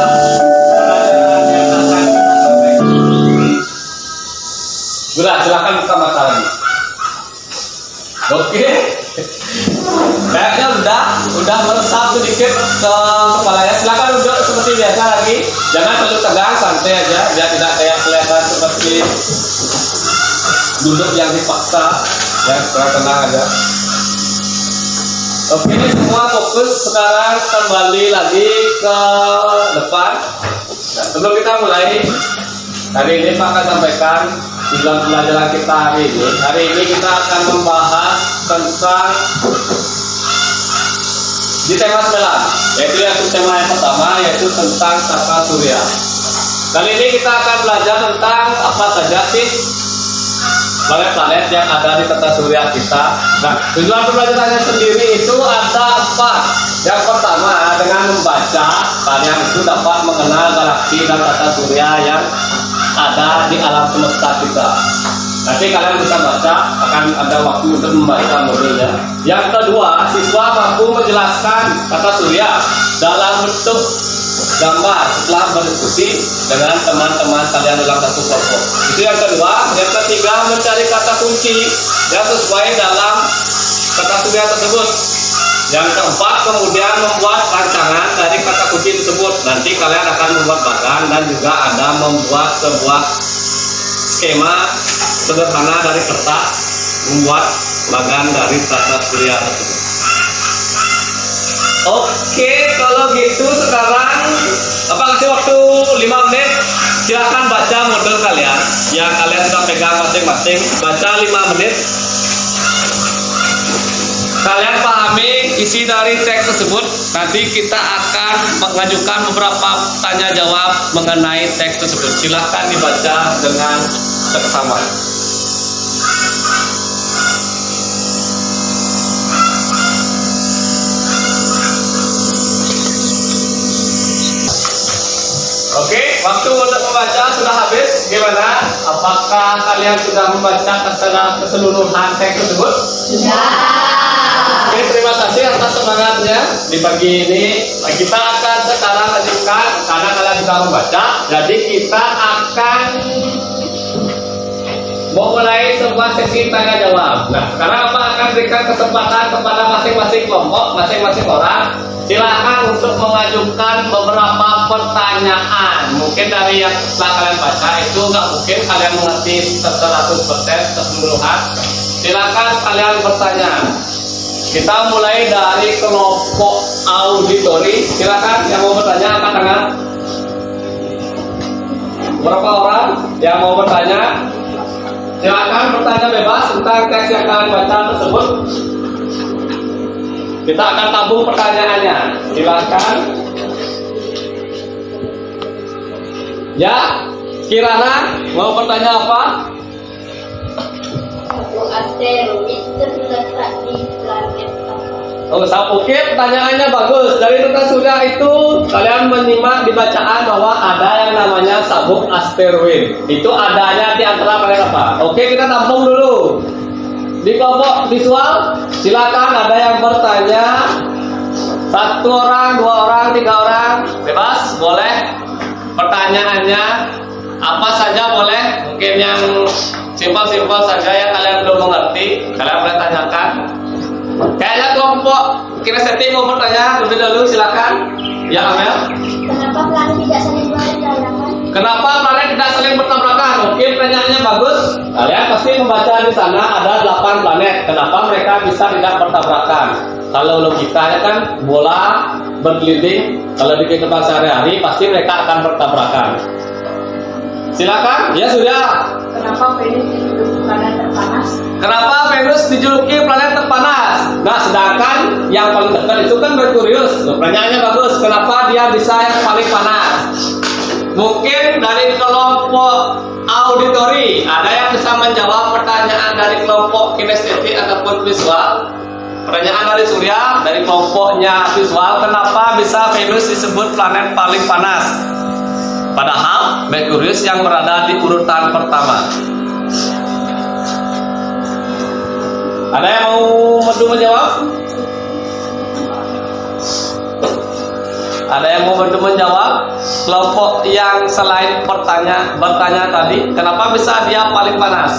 pelajaran yang akan kita sampaikan. Sudah, silakan buka mata lagi. Oke. Kayaknya udah meresap sedikit ke kepalanya. Silakan duduk seperti biasa lagi. Jangan terlalu tegang, santai aja biar tidak kayak kelihatan seperti duduk yang dipaksa. Ya, sekarang tenang aja. Oke, ini semua fokus sekarang kembali lagi ke depan. Nah, sebelum kita mulai, hari ini Pak akan sampaikan di dalam pembelajaran kita hari ini. Hari ini kita akan membahas tentang di tema 9, yaitu yang tema yang pertama, yaitu tentang tata surya. Kali ini kita akan belajar tentang apa saja sih planet-planet yang ada di tata surya kita. Nah, tujuan pembelajarannya sendiri itu ada 4. Yang pertama, dengan membaca, kalian itu dapat mengenal galaksi dan tata surya yang ada di alam semesta kita. Nanti kalian bisa baca, akan ada waktu untuk membaca modelnya. Yang kedua, siswa mampu menjelaskan tata surya dalam bentuk gambar setelah berdiskusi dengan teman-teman kalian dalam satu kelompok. Itu yang kedua. Yang ketiga, mencari kata kunci yang sesuai dalam tata surya tersebut. Yang keempat, kemudian membuat rancangan dari kata kunci tersebut. Nanti kalian akan membuat bagan dan juga ada membuat sebuah skema sederhana dari kertas, membuat bagan dari tata surya tersebut. Oke, kalau gitu sekarang apa kasih waktu 5 menit. Silahkan baca model kalian yang kalian sudah pegang masing-masing. Baca 5 menit. Kalian pahami isi dari teks tersebut. Nanti kita akan mengajukan beberapa tanya jawab mengenai teks tersebut. Silahkan dibaca dengan seksama. waktu untuk membaca sudah habis. Gimana? Apakah kalian sudah membaca secara keseluruhan teks tersebut? Oke, terima kasih atas semangatnya di pagi ini. Kita akan sekarang lanjutkan karena kalian sudah membaca. Jadi kita akan memulai sebuah sesi tanya jawab. Nah, sekarang apa akan berikan kesempatan kepada masing-masing kelompok, masing-masing orang. Silakan untuk mengajukan beberapa pertanyaan. Mungkin dari yang setelah kalian baca itu nggak mungkin kalian mengerti 100% keseluruhan. Silakan kalian bertanya. Kita mulai dari kelompok auditori. Silakan yang mau bertanya angkat tangan. Berapa orang yang mau bertanya? Silakan bertanya bebas tentang teks yang kalian baca tersebut. Kita akan tabung pertanyaannya. Silakan. Ya, Kirana mau bertanya apa? Asteroid terletak di planet apa? Oh, oke, pertanyaannya bagus. Dari tentang surya itu kalian menyimak di bacaan bahwa ada yang namanya sabuk asteroid. Itu adanya di antara planet apa? Oke, kita tampung dulu. Di kelompok visual, silakan ada yang bertanya. 1 orang, 2 orang, 3 orang, bebas, boleh. Pertanyaannya apa saja boleh. Mungkin yang simpel-simpel saja yang kalian belum mengerti, kalian boleh tanyakan. Kayaknya kelompok kinestetik mau bertanya lebih dulu, silakan. Ya, Amel. Kenapa planet tidak saling bertabrakan? Kenapa planet tidak saling bertabrakan? Oke, pertanyaannya bagus. Kalian pasti membaca di sana ada 8 planet. Kenapa mereka bisa tidak bertabrakan? Kalau logikanya kan bola berkeliling, kalau di kehidupan sehari-hari pasti mereka akan bertabrakan. Silakan. Ya sudah. Kenapa Venus dijuluki planet terpanas? Kenapa Venus dijuluki planet terpanas? Nah, sedangkan yang paling dekat itu kan Merkurius. Pertanyaannya bagus. Kenapa dia bisa yang paling panas? Mungkin dari kelompok auditori ada yang bisa menjawab pertanyaan dari kelompok kinestetik ataupun visual. Pertanyaan dari Surya dari kelompoknya visual, kenapa bisa Venus disebut planet paling panas? Padahal Merkurius yang berada di urutan pertama. Ada yang mau menjawab? Ada yang mau menjawab? Kelompok yang selain bertanya tadi, kenapa bisa dia paling panas?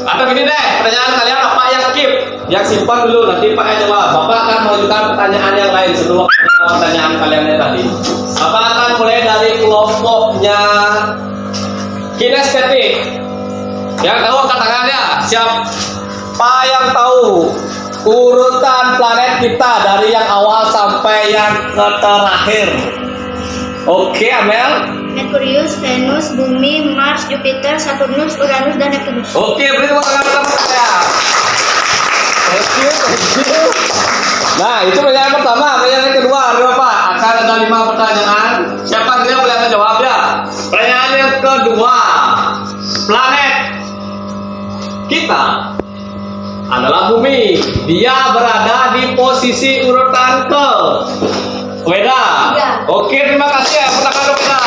Atau gini deh, pertanyaan kalian apa yang keep? Yang simpan dulu, nanti Pak yang jawab. Bapak akan mengajukan pertanyaan yang lain sebelum pertanyaan kalian yang tadi. Bapak akan mulai dari kelompoknya kinestetik. Yang tahu angkat tangannya. Siapa yang tahu urutan planet kita dari yang awal sampai yang terakhir? Oke, Amel. Merkurius, Venus, Bumi, Mars, Jupiter, Saturnus, Uranus, dan Neptunus. Oke, beri tepuk tangan pertama saya. Thank you. Nah, itu pertanyaan pertama. Pertanyaan kedua, ada Pak. Akan ada 5 pertanyaan. Siapa saja boleh menjawab ya. Pertanyaan yang kedua, planet kita adalah Bumi. Dia berada di posisi urutan ke Weda. Oke, terima kasih ya. Pertanyaan Weda.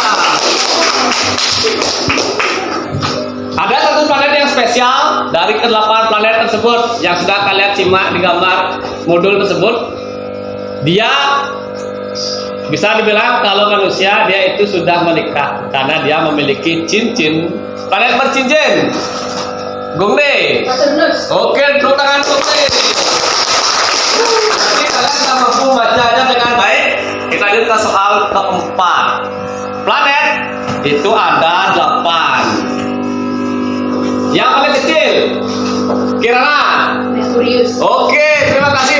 Ada satu planet yang spesial dari ke-8 planet tersebut yang sudah kalian simak di gambar modul tersebut. Dia bisa dibilang kalau manusia dia itu sudah menikah karena dia memiliki cincin planet bercincin. Gungde. Oke, tepuk tangan Gungde. Jadi kalian sudah mampu bacanya dengan baik. Kita lanjut ke soal keempat. Planet itu ada 8. Yang paling kecil, Kirana. Merkurius. Oke, terima kasih.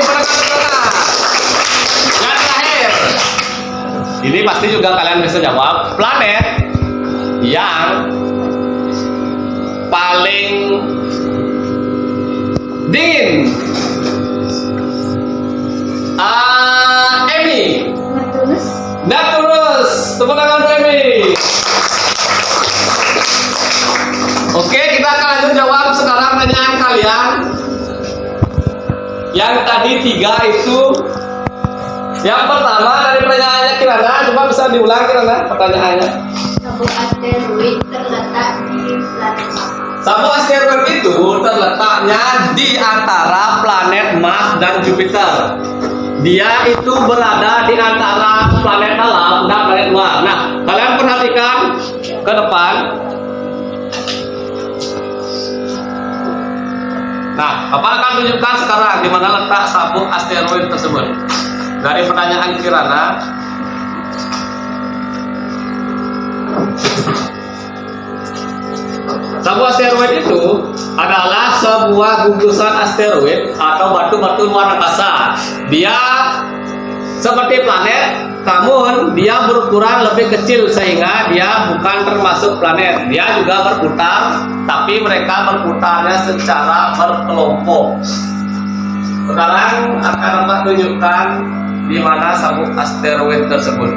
Yang terakhir, ini pasti juga kalian bisa jawab. Planet yang paling dingin. Emi. Neptunus. Tepuk tangan untuk Emi. Oke, kita akan lanjut jawab sekarang pertanyaan kalian. Yang tadi 3 itu. Yang pertama dari pertanyaannya Kirana, coba bisa diulang Kirana pertanyaannya. sabuk asteroid terletak di planet apa? Sabuk asteroid itu terletaknya di antara planet Mars dan Jupiter. Dia itu berada di antara planet dalam dan planet luar. Nah, kalian perhatikan ke depan. Nah, Bapak akan tunjukkan sekarang di mana letak sabuk asteroid tersebut. Dari pertanyaan Kirana, sabuk asteroid itu adalah sebuah gugusan asteroid atau batu-batu luar angkasa. Dia seperti planet, namun dia berukuran lebih kecil sehingga dia bukan termasuk planet. Dia juga berputar, tapi mereka berputarnya secara berkelompok. Sekarang akan Bapak tunjukkan di mana sabuk asteroid tersebut.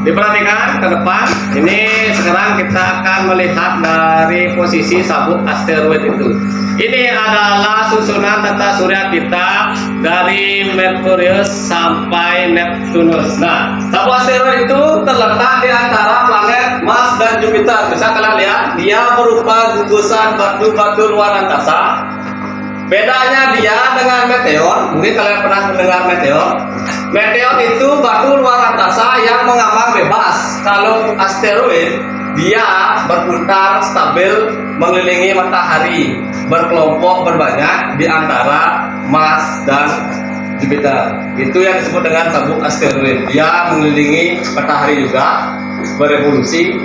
Diperhatikan ke depan. Ini sekarang kita akan melihat dari posisi sabuk asteroid itu. Ini adalah susunan tata surya kita dari Merkurius sampai Neptunus. Nah, sabuk asteroid itu terletak di antara planet Mars dan Jupiter. Bisa kalian lihat, dia berupa gugusan batu-batu luar angkasa. Bedanya dia dengan meteor, mungkin kalian pernah mendengar meteor. Meteor itu batu luar angkasa yang mengambang bebas. Kalau asteroid, dia berputar stabil mengelilingi matahari, berkelompok berbanyak di antara Mars dan Jupiter. Itu yang disebut dengan sabuk asteroid. Dia mengelilingi matahari juga, berevolusi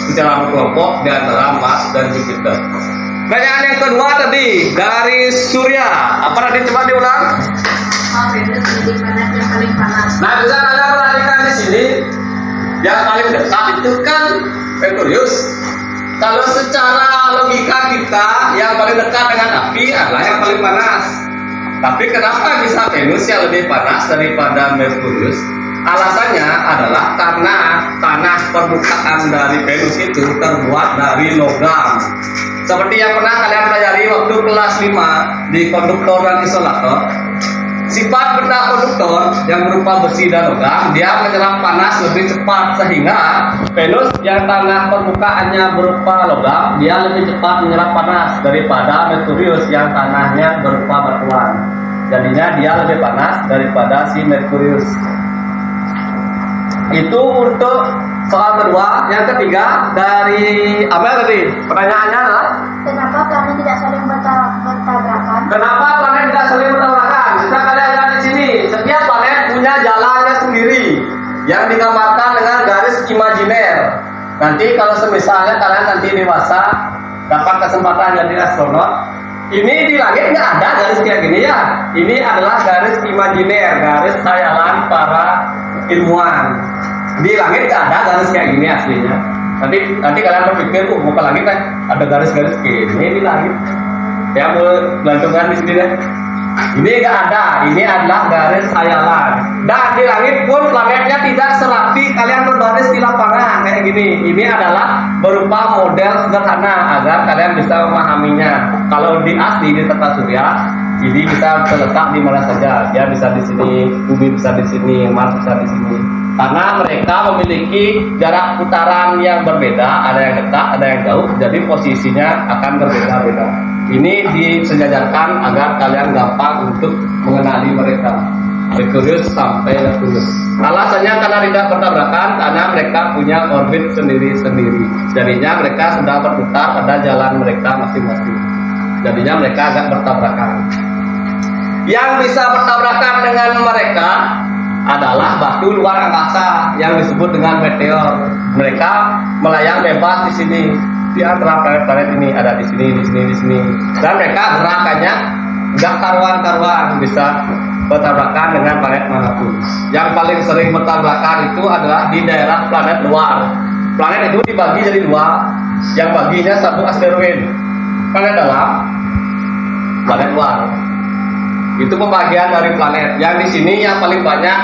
secara berkelompok di antara Mars dan Jupiter. Pertanyaan yang kedua tadi dari Surya, apa tadi, coba diulang? Venus menjadi planet yang paling panas. Nah, bisa kalian perhatikan di sini, yang paling dekat itu kan Merkurius. Kalau secara logika kita, yang paling dekat dengan api adalah yang paling panas. Tapi kenapa bisa Venus yang lebih panas daripada Merkurius? Alasannya adalah karena tanah permukaan dari Venus itu terbuat dari logam. Seperti yang pernah kalian pelajari waktu kelas 5 di konduktor dan isolator. Sifat benda konduktor yang berupa besi dan logam, dia menyerap panas lebih cepat, sehingga Venus yang tanah permukaannya berupa logam, dia lebih cepat menyerap panas daripada Merkurius yang tanahnya berupa batuan. Jadinya dia lebih panas daripada si Merkurius. Itu untuk soal kedua. Yang ketiga dari apa tadi? Pertanyaannya adalah Kenapa planet tidak saling bertabrakan? kenapa planet tidak saling bertabrakan? Bisa kalian lihat di sini. Setiap planet punya jalannya sendiri yang digambarkan dengan garis imajiner. Nanti kalau semisalnya kalian nanti dewasa dapat kesempatan jadi astronot, ini di langit nggak ada garis kayak gini ya. Ini adalah garis imajiner, garis khayalan para ilmuwan. Di langit nggak ada garis kayak gini aslinya. Nanti kalian berpikir, mau ke langit kan ada garis-garis gini di langit. Ya mau gelantungan di sini deh. Ini nggak ada. Ini adalah garis khayalan. Dan di langit pun planetnya tidak serapi kalian berbaris di lapangan kayak gini. Ini adalah berupa model sederhana agar kalian bisa memahaminya. Kalau di asli di tata surya, ini bisa terletak di mana saja. Dia bisa di sini, bumi bisa di sini, Mars bisa di sini. Karena mereka memiliki jarak putaran yang berbeda, ada yang dekat, ada yang jauh, jadi posisinya akan berbeda-beda. Ini disejajarkan agar kalian gampang untuk mengenali mereka. Merkurius sampai Neptunus. Alasannya karena tidak bertabrakan, karena mereka punya orbit sendiri-sendiri. Jadinya mereka sudah berputar pada jalan mereka masing-masing. Jadinya mereka agak bertabrakan. Yang bisa bertabrakan dengan mereka adalah batu luar angkasa yang disebut dengan meteor. Mereka melayang bebas di sini, di antara planet-planet ini, ada di sini, di sini, di sini. Dan mereka gerakannya nggak karuan-karuan, bisa bertabrakan dengan planet manapun. Yang paling sering bertabrakan itu adalah di daerah planet luar. Planet itu dibagi jadi dua, yang baginya sabuk asteroid. Planet dalam, planet luar. Itu pembagian dari planet. Yang di sini yang paling banyak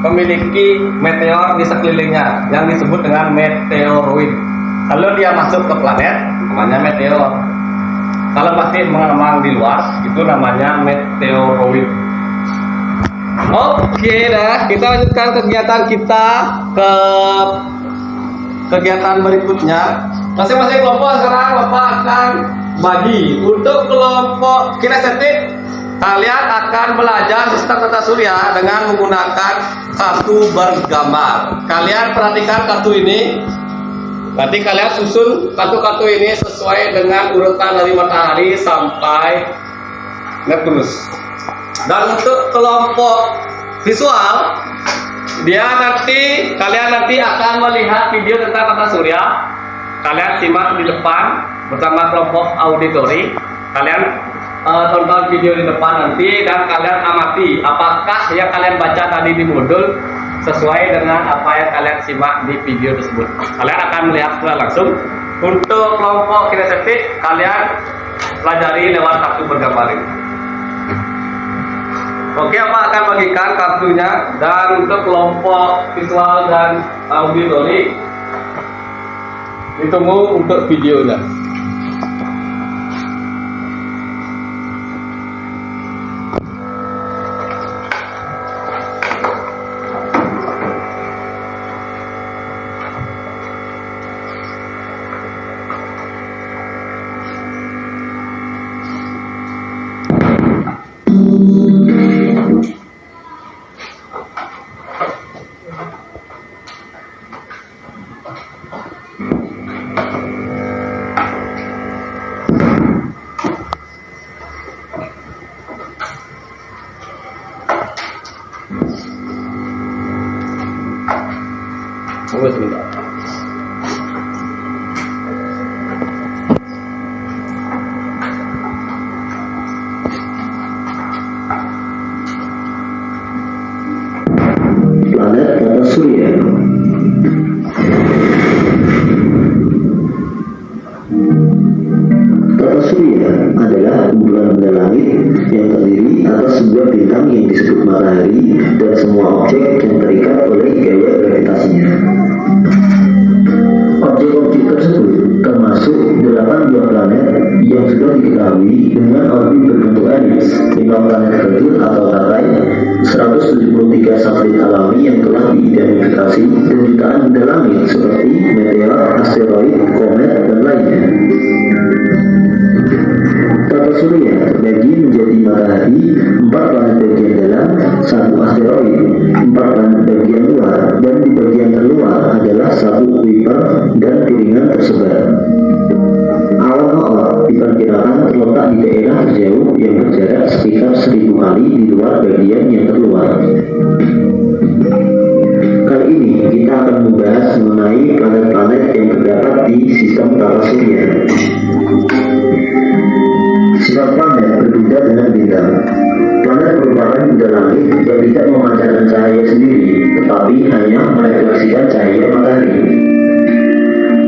memiliki meteor di sekelilingnya yang disebut dengan meteoroid. Kalau dia masuk ke planet namanya meteor. Kalau masih mengembang di luar itu namanya meteoroid. Oke dah, kita lanjutkan kegiatan kita ke kegiatan berikutnya. Masing-masing kelompok sekarang Bapak akan bagi. Untuk kelompok kinestetik, kalian akan belajar sistem tata surya dengan menggunakan kartu bergambar. Kalian perhatikan kartu ini. Nanti kalian susun kartu-kartu ini sesuai dengan urutan dari matahari sampai Neptunus. Dan untuk kelompok visual, kalian nanti akan melihat video tentang tata surya. Kalian simak di depan bersama kelompok auditori. Kalian tonton video di depan nanti dan kalian amati apakah yang kalian baca tadi di modul sesuai dengan apa yang kalian simak di video tersebut. Kalian akan melihat secara langsung. Untuk kelompok kinestetik, kalian pelajari lewat kartu bergambar ini. Oke, apa akan bagikan kartunya. Dan untuk kelompok visual dan auditori, ditunggu untuk videonya. Tunggu sebentar. Planet tata surya. Tata surya adalah kumpulan benda langit yang terdiri atas sebuah bintang yang disebut matahari dan semua objek yang terikat oleh gaya gravitasinya. Objek-objek tersebut termasuk 8 buah planet yang sudah diketahui dengan orbit berbentuk elips, 5 planet kecil atau tarai, 173 satelit alami yang telah diidentifikasi, dan jutaan benda langit seperti meteor, asteroid, komet, dan lainnya. Tata surya terbagi menjadi matahari, 4 planet bagian dalam, 1 asteroid, 4 planet bagian luar, dan di bagian terluar adalah 1 Kuiper dan piringan tersebar. Awan Oort diperkirakan terletak di daerah terjauh yang berjarak sekitar 1000 kali di luar bagian yang terluar. Kali ini kita akan membahas mengenai planet-planet yang terdapat di sistem tata surya. Sifat planet berbeda dengan bintang. Planet merupakan benda langit yang tidak memancarkan cahaya sendiri, tetapi hanya merefleksikan cahaya matahari.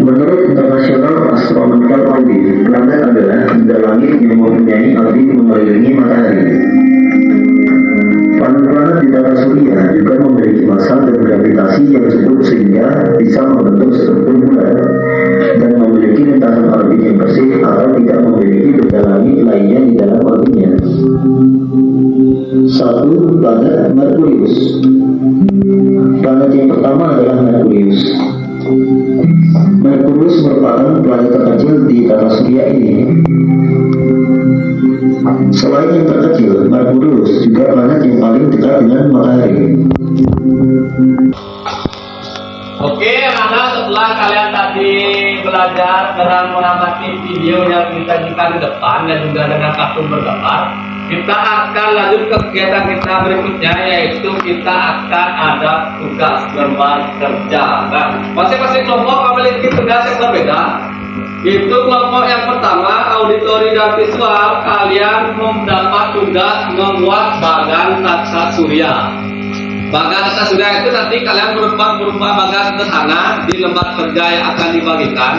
Menurut International Astronomical Orbit, planet adalah benda langit yang mempunyai orbit mengelilingi matahari. Planet-planet di tata surya juga memiliki massa dan gravitasi yang cukup sehingga bisa membentuk struktur bulan dan memiliki lintasan orbit yang bersih atau tidak memiliki benda langit lainnya di dalam orbitnya. 1. Planet Merkurius. Planet yang pertama adalah Merkurius. Merkurius merupakan planet terkecil di tata surya ini. Selain yang terkecil, Merkurius juga planet yang paling dekat dengan matahari. Oke, anak-anak, setelah kalian tadi belajar dengan mengamati video yang disajikan di depan dan juga dengan kartu bergambar, kita akan lanjut ke kegiatan kita berikutnya, yaitu kita akan ada tugas lembar kerja. Nah, masing-masing kelompok memiliki tugas yang berbeda. Itu kelompok yang pertama, auditori dan visual, kalian mendapat tugas membuat bagan tata surya. Bagan tata surya itu nanti kalian berupa bagan sederhana di lembar kerja yang akan dibagikan.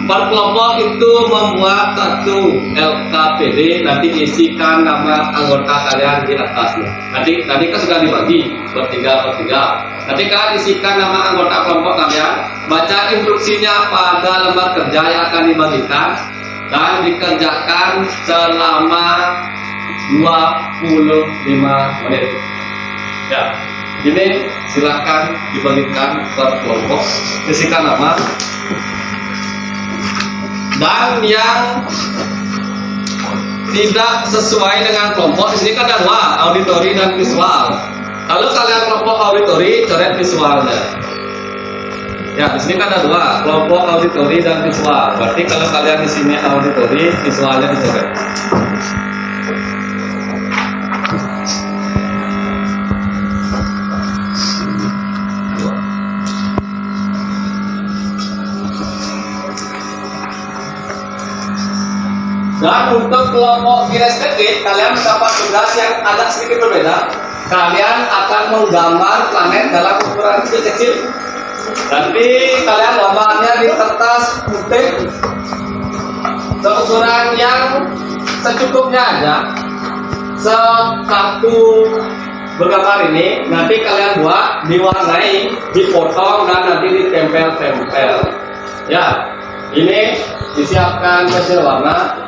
Per kelompok itu membuat satu LKPD, nanti isikan nama anggota kalian di atasnya. Tadi kan sudah dibagi bertiga. Nanti kalian isikan nama anggota kelompok kalian, baca instruksinya pada lembar kerja yang akan dibagikan dan dikerjakan selama 25 menit. Ya, ini silakan dibagikan per kelompok, isikan nama. Dan yang tidak sesuai dengan kelompok, di sini kan ada dua, auditori dan visual. Kalau kalian kelompok auditori, coret visualnya. Ya, di sini kan ada dua, kelompok auditori dan visual. Berarti kalau kalian di sini auditori, visualnya dicoret. Dan untuk kelompok kinestetik, kalian mendapat tugas yang agak sedikit berbeda. Kalian akan menggambar planet dalam ukuran kecil. Nanti kalian gambarnya di kertas putih seukuran yang secukupnya aja. Satu bergambar ini nanti kalian buat, diwarnai, dipotong dan nanti ditempel-tempel. Ya, ini disiapkan pensil warna.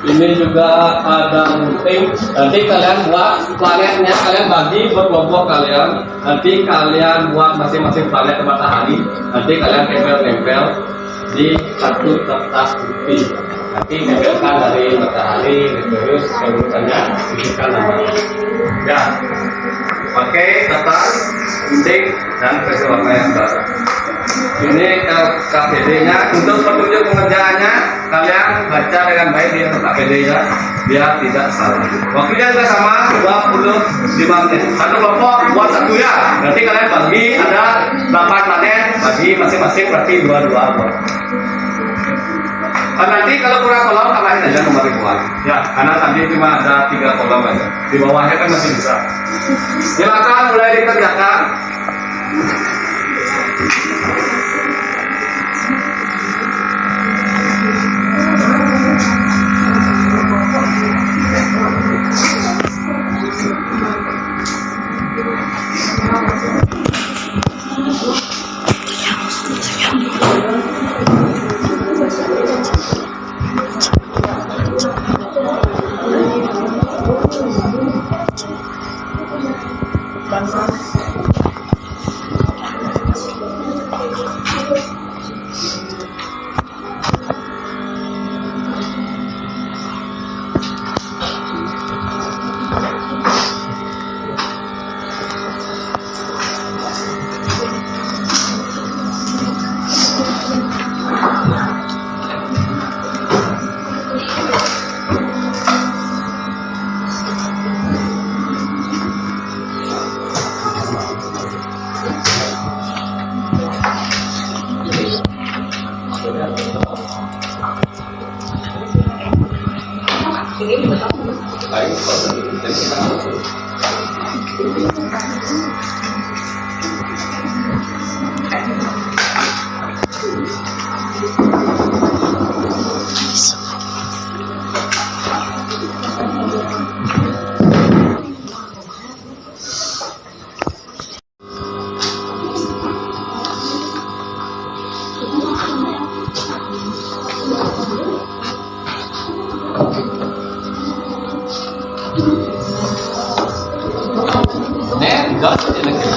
Ini juga ada gunting. Nanti kalian buat planetnya, kalian bagi buat kelompok kalian. Nanti kalian buat masing-masing planet matahari. Nanti kalian tempel-tempel di satu kertas putih. Nanti tempelkan dari matahari, terus urutannya isikan namanya. Ya, pakai kertas, gunting dan pensil warna yang baru. Ini KPD-nya. Untuk petunjuk pengerjaannya, kalian baca dengan baik di KPD-nya biar tidak salah. Waktunya juga sama, 25 menit. Satu kelompok buat satu ya. Nanti kalian bagi, ada 8 planet, bagi masing-masing berarti 22 buat. Nanti kalau kurang kolom tambahin aja nomor ribuan. Ya, karena tadi cuma ada 3 kolom aja. Di bawahnya kan masih bisa. Silakan mulai dikerjakan.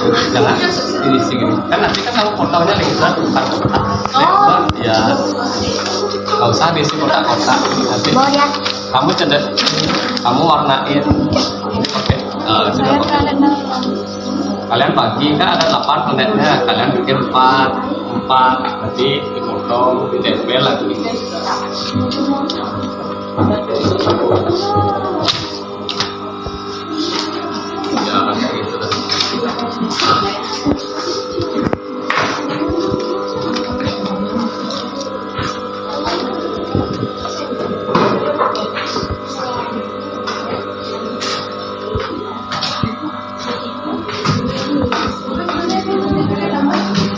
Jangan ini sih kan nanti kan kamu fotonya lebar kotak-kotak lebar ya nggak usah diisi kotak-kotak nanti kamu cedek kamu warnain oke sudah oke. Kalian bagi kan ada 8 planetnya, kalian bikin 4 nanti dipotong ditempel lagi. Ya kayak gitu lah.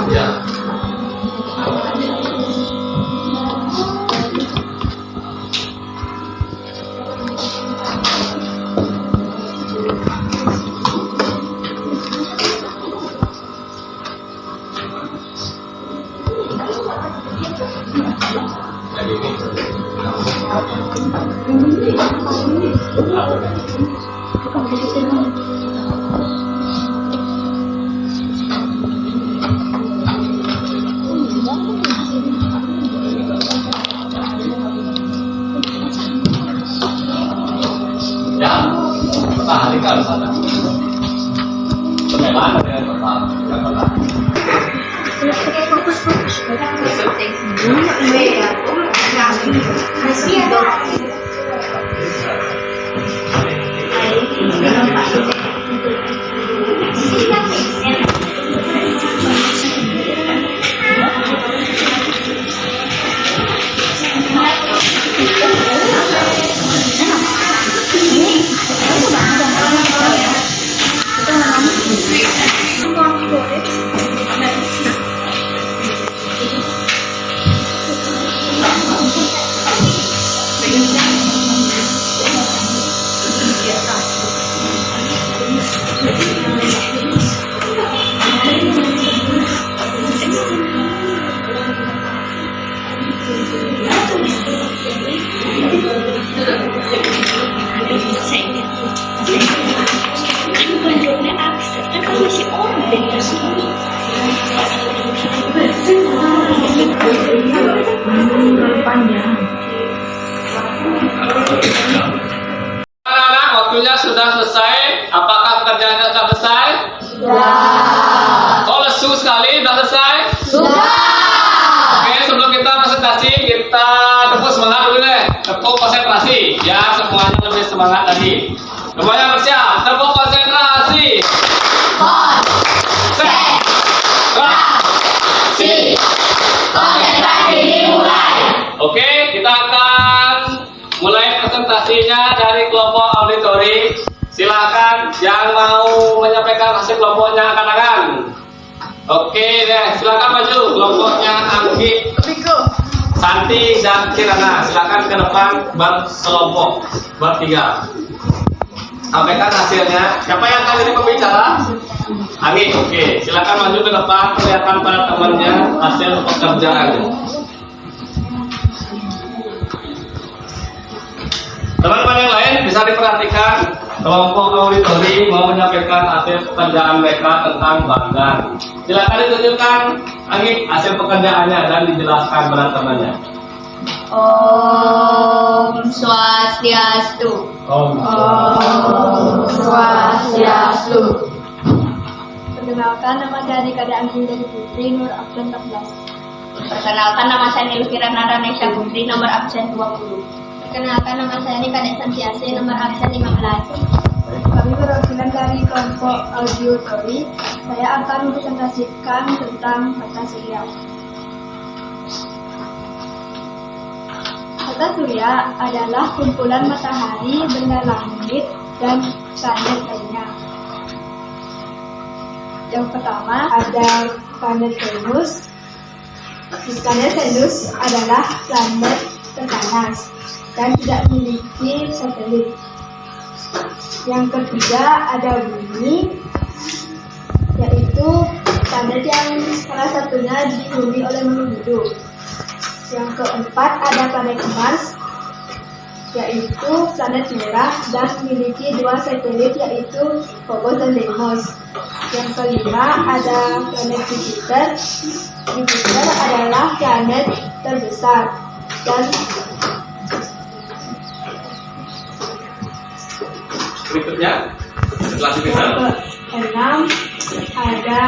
Ya. Ya, pertahankan sana. Bagaimana dengan pertahanan? Anak-anak, waktunya sudah selesai. Apakah pekerjaannya sudah selesai? Sudah. Oh, lesu sekali, sudah selesai? Sudah. Oke, sebelum kita presentasi, kita tepuk semangat dulu deh. Tepuk konsentrasi, ya semuanya lebih semangat lagi. Semuanya bersiap, tepuk konsentrasi. Konsentrasi dimulai. Oke, kita akan mulai presentasinya dari kelompok auditori. Silakan yang mau menyampaikan hasil kelompoknya angkat tangan. Oke deh, silakan maju kelompoknya Anggi, Santi dan Kirana. Silakan ke depan berkelompok bertiga. Sampaikan hasilnya. Siapa yang akan jadi pembicara? Anggi, oke. Silakan maju ke depan, perlihatkan pada temannya hasil pekerjaannya. Teman-teman yang lain bisa diperhatikan, kelompok auditori mau menyampaikan hasil pekerjaan mereka tentang banggan. Silakan ditunjukkan, Anggi, hasil pekerjaannya dan dijelaskan pada temannya. Om Swastiastu. Om. Swastiastu. Perkenalkan, nama saya Adik-adik Anggi dari Putri, nomor absen 14. Perkenalkan, nama saya Nilvira Naranesha Putri, nomor absen 20. Perkenalkan, nama saya Adik-adik Santiase, nomor absen 15. Kami perwakilan dari kelompok auditori. Saya akan mempresentasikan tentang tata surya. Tata surya adalah kumpulan matahari, benda langit, dan planet lainnya. Yang pertama ada planet Venus. Planet Venus adalah planet terpanas dan tidak memiliki satelit. Yang ketiga ada Bumi, yaitu planet yang salah satunya dihuni oleh makhluk hidup. Yang keempat ada planet Mars, yaitu planet merah dan memiliki 2 satelit, yaitu Phobos dan Deimos. Yang kelima ada planet Jupiter. Jupiter adalah planet terbesar dan Berikutnya, setelah Jupiter. yang keenam ada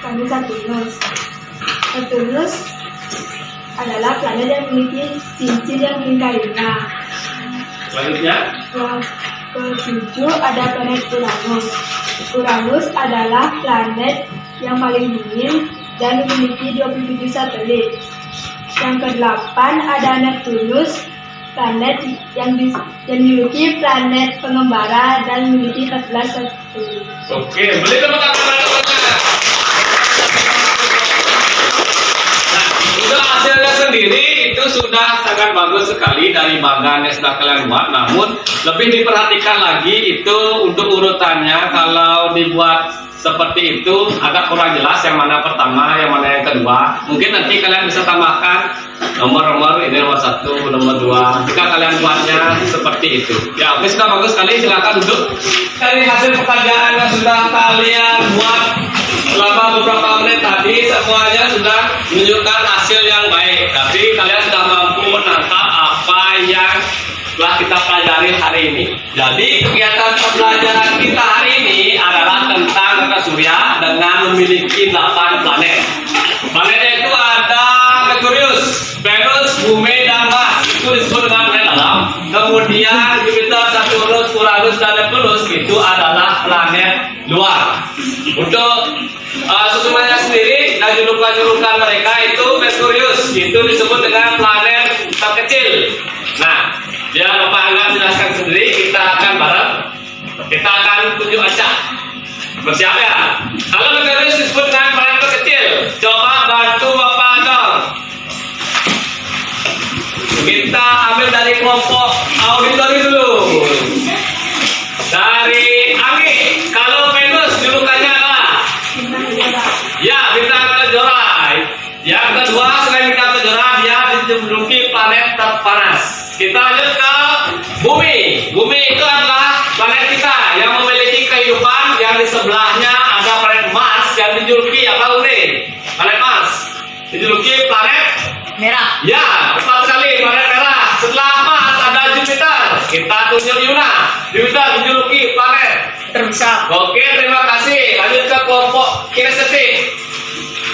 planet Saturnus. Saturnus adalah planet yang memiliki cincin yang melingkarinya. Selanjutnya, Yang ketujuh ada planet Uranus. Uranus adalah planet yang paling dingin dan memiliki 27 satelit. Yang kedelapan ada Neptunus, planet yang dimiliki planet pengembara dan memiliki 14 satelit. oke, beri tepuk tangan teman-temannya. Nah, untuk hasilnya sendiri itu sudah sangat bagus sekali dari bagan yang sudah kalian buat. Namun lebih diperhatikan lagi itu untuk urutannya. Kalau dibuat seperti itu agak kurang jelas yang mana pertama, yang mana yang kedua. Mungkin nanti kalian bisa tambahkan nomor-nomor, ini nomor 1, nomor 2 jika kalian buatnya seperti itu. Ya, oke, sudah bagus sekali. Silakan duduk. Dari hasil pekerjaan yang sudah kalian buat selama beberapa menit tadi, semuanya sudah menunjukkan hasil yang baik. Tapi kalian sudah mampu menangkap apa yang telah kita pelajari hari ini. Jadi kegiatan pembelajaran kita hari ini adalah tentang tata surya dengan memiliki 8 planet. Planetnya itu ada Merkurius, Venus, Bumi, dan Mars. Itu disebut dengan planet alam. Kemudian Jupiter, Saturnus, Uranus, dan Neptunus itu adalah planet luar. Untuk susunannya sendiri dan julukan-julukan mereka itu Merkurius itu disebut dengan planet terkecil. Nah, biar Bapak Angga jelaskan sendiri, kita akan bareng. Kita akan tunjuk acak. Bersiap ya? Kalau Merkurius disebut dengan planet terkecil, coba bantu Bapak Angga. Kita ambil dari kelompok auditori dulu. Dari Anggi, kalau Venus julukannya adalah ya, bintang kejora. Yang kedua, selain bintang kejora, dia dijuluki planet terpanas. Kita lanjut ke Bumi. Bumi itu adalah planet kita yang memiliki kehidupan. Yang di sebelahnya ada planet Mars yang dijuluki apa, Uni? Planet Mars dijuluki planet Merah. ya, tepat sekali, planet merah. Setelah Mars ada Jupiter. Kita tunjuk Yuna. Jupiter dijuluki planet Terbesar. Oke, terima kasih. Lanjut ke kelompok kinestetik.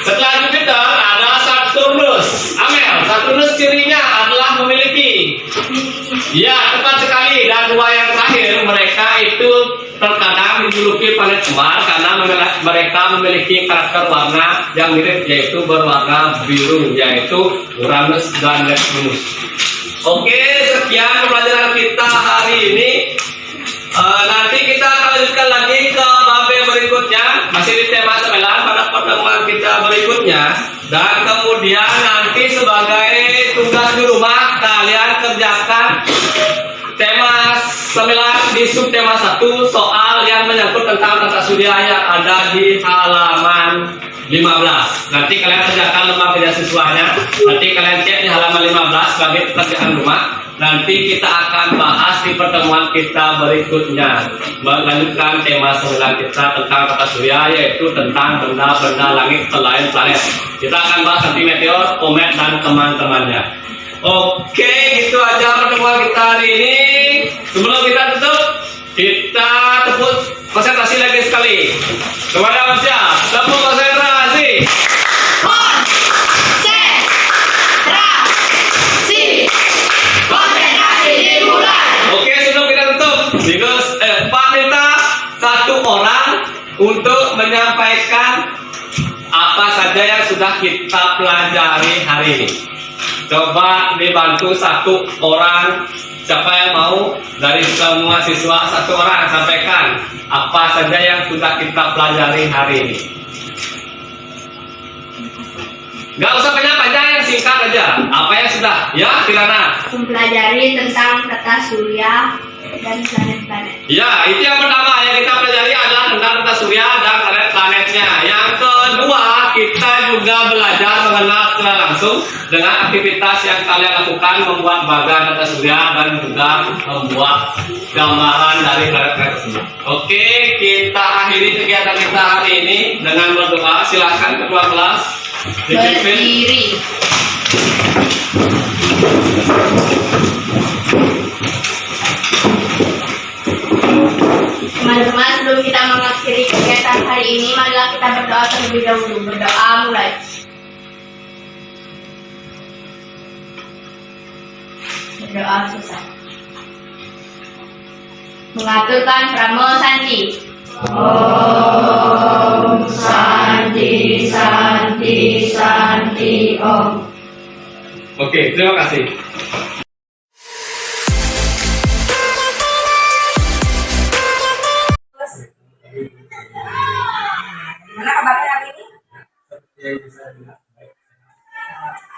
Setelah Jupiter ada Saturnus. Amel, Saturnus cirinya adalah memiliki. Ya, tepat sekali. Dan dua yang terakhir, mereka itu terkadang dijuluki planet Semar karena mereka memiliki karakter warna yang mirip, yaitu berwarna biru, yaitu Uranus dan Neptunus. Oke, sekian pembelajaran kita hari ini. Nanti kita akan lanjutkan lagi ke bab yang berikutnya, masih di tema 9 pada pertemuan kita berikutnya. Dan kemudian nanti sebagai tugas di rumah kalian kerjakan tema 9 di subtema 1 soal yang menyangkut tentang tata surya yang ada di halaman 15. Nanti kalian kerjakan lembar kerja siswanya. Nanti kalian cek di halaman 15 sebagai pekerjaan rumah. Nanti kita akan bahas di pertemuan kita berikutnya, melanjutkan tema 9 kita tentang tata surya, yaitu tentang benda-benda langit selain planet. Kita akan bahas nanti meteor, komet, dan teman-temannya. Oke, gitu aja pertemuan kita hari ini. Sebelum kita tutup, kita tepuk konsentrasi lagi sekali. Kepada siap, tepuk konsentrasi. Oke, sebelum kita tutup, Pak minta satu orang untuk menyampaikan apa saja yang sudah kita pelajari hari ini. Coba dibantu satu orang. Siapa yang mau dari semua siswa, satu orang sampaikan apa saja yang sudah kita pelajari hari ini. Gak usah panjang-panjang, yang singkat aja. Apa yang sudah? Ya, Kirana. Mempelajari tentang tata surya dan planet-planet. Ya, itu yang pertama yang kita pelajari adalah tentang tata surya dan planet-planetnya. Yang kedua, kita juga belajar mengenal secara langsung dengan aktivitas yang kalian lakukan, membuat bagan tata surya dan juga membuat gambaran dari planet-planet tersebut. Oke, kita akhiri kegiatan kita hari ini dengan berdoa. Silakan ketua kelas dipimpin. Berdiri. Teman-teman, sebelum kita mengakhiri kegiatan hari ini, marilah kita berdoa terlebih dahulu. Berdoa mulai. Berdoa susah. Mengaturkan Pramo Santi. Om Santi Santi Santi Om. Oke, terima kasih. Gimana kabarnya hari ini?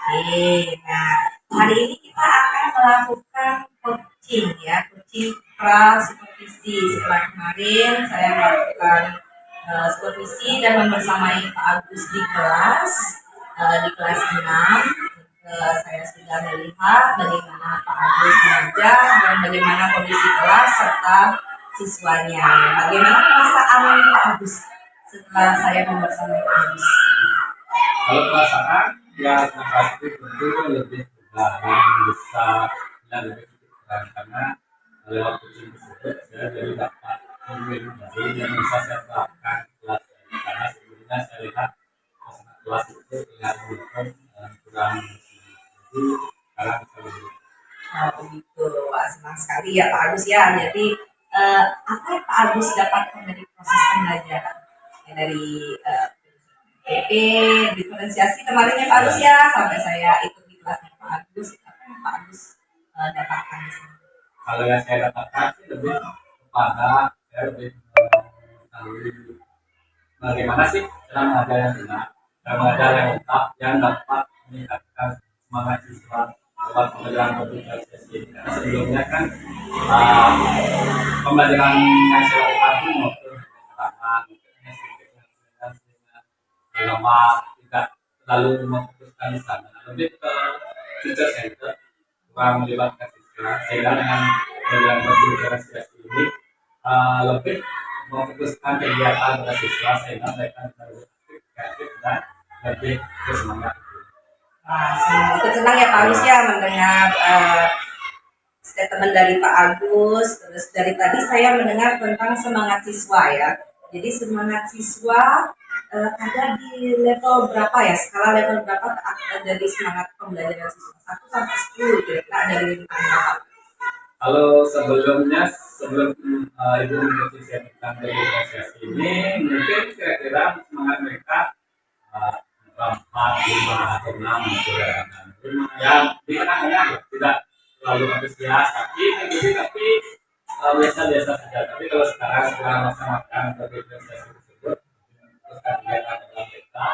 Oke, nah Hari ini kita akan melakukan coaching ya, coaching pra supervisi. Setelah kemarin saya melakukan supervisi dan membersamai Pak Agus di kelas 6. Saya sudah melihat bagaimana Pak Agus mengajar dan bagaimana kondisi kelas serta siswanya. Bagaimana perasaan Pak Agus setelah saya membersamai Pak Agus? Kalau perasaan ya pasti tentu lebih bisa dan lebih keren karena lewat coaching tersebut saya jadi dapat ilmu baru yang bisa saya terapkan di kelas saya. Karena sebelumnya saya lihat kelas itu terlihat kurang jadi sekarang bisa lebih. Oh begitu, wah senang sekali ya Pak Agus ya. Jadi apa yang Pak Agus dapatkan dari proses pembelajaran ya, dari PP diferensiasi kemarin ya Pak Agus ya, sampai saya ikut di kelasnya Pak Agus, apa yang Pak Agus dapatkan di sini? Kalau yang saya dapatkan sih lebih kepada saya lebih mengetahui bagaimana sih cara mengajar yang benar, cara mengajar yang lengkap yang dapat meningkatkan semangat siswa lewat pembelajaran komunikasi. Karena sebelumnya kan pembelajaran yang saya lakukan itu maupun keterangan, lama tidak terlalu memfokuskan di sana, lebih ke teacher center, kurang melibatkan siswa. Sehingga dengan pembelajaran komunikasi ini lebih memfokuskan kegiatan pada siswa sehingga mereka bisa lebih kreatif dan lebih bersemangat. Wah, ikut senang ya Pak Agus ya mendengar statement dari Pak Agus. Terus dari tadi saya mendengar tentang semangat siswa ya. Jadi semangat siswa ada di level berapa ya? Skala level berapa dari semangat pembelajaran siswa? 1 sampai 10 kira-kira ada di lingkungan berapa? Kalau sebelum ibu menjelaskan tentang diferensiasi ini, mungkin kira-kira semangat mereka 4, 5 atau 6 yang di tengah-tengah tidak terlalu antusias, tapi biasa-biasa saja. Tapi kalau sekarang setelah melaksanakan diferensiasi tersebut, terus kegiatan dalam mereka,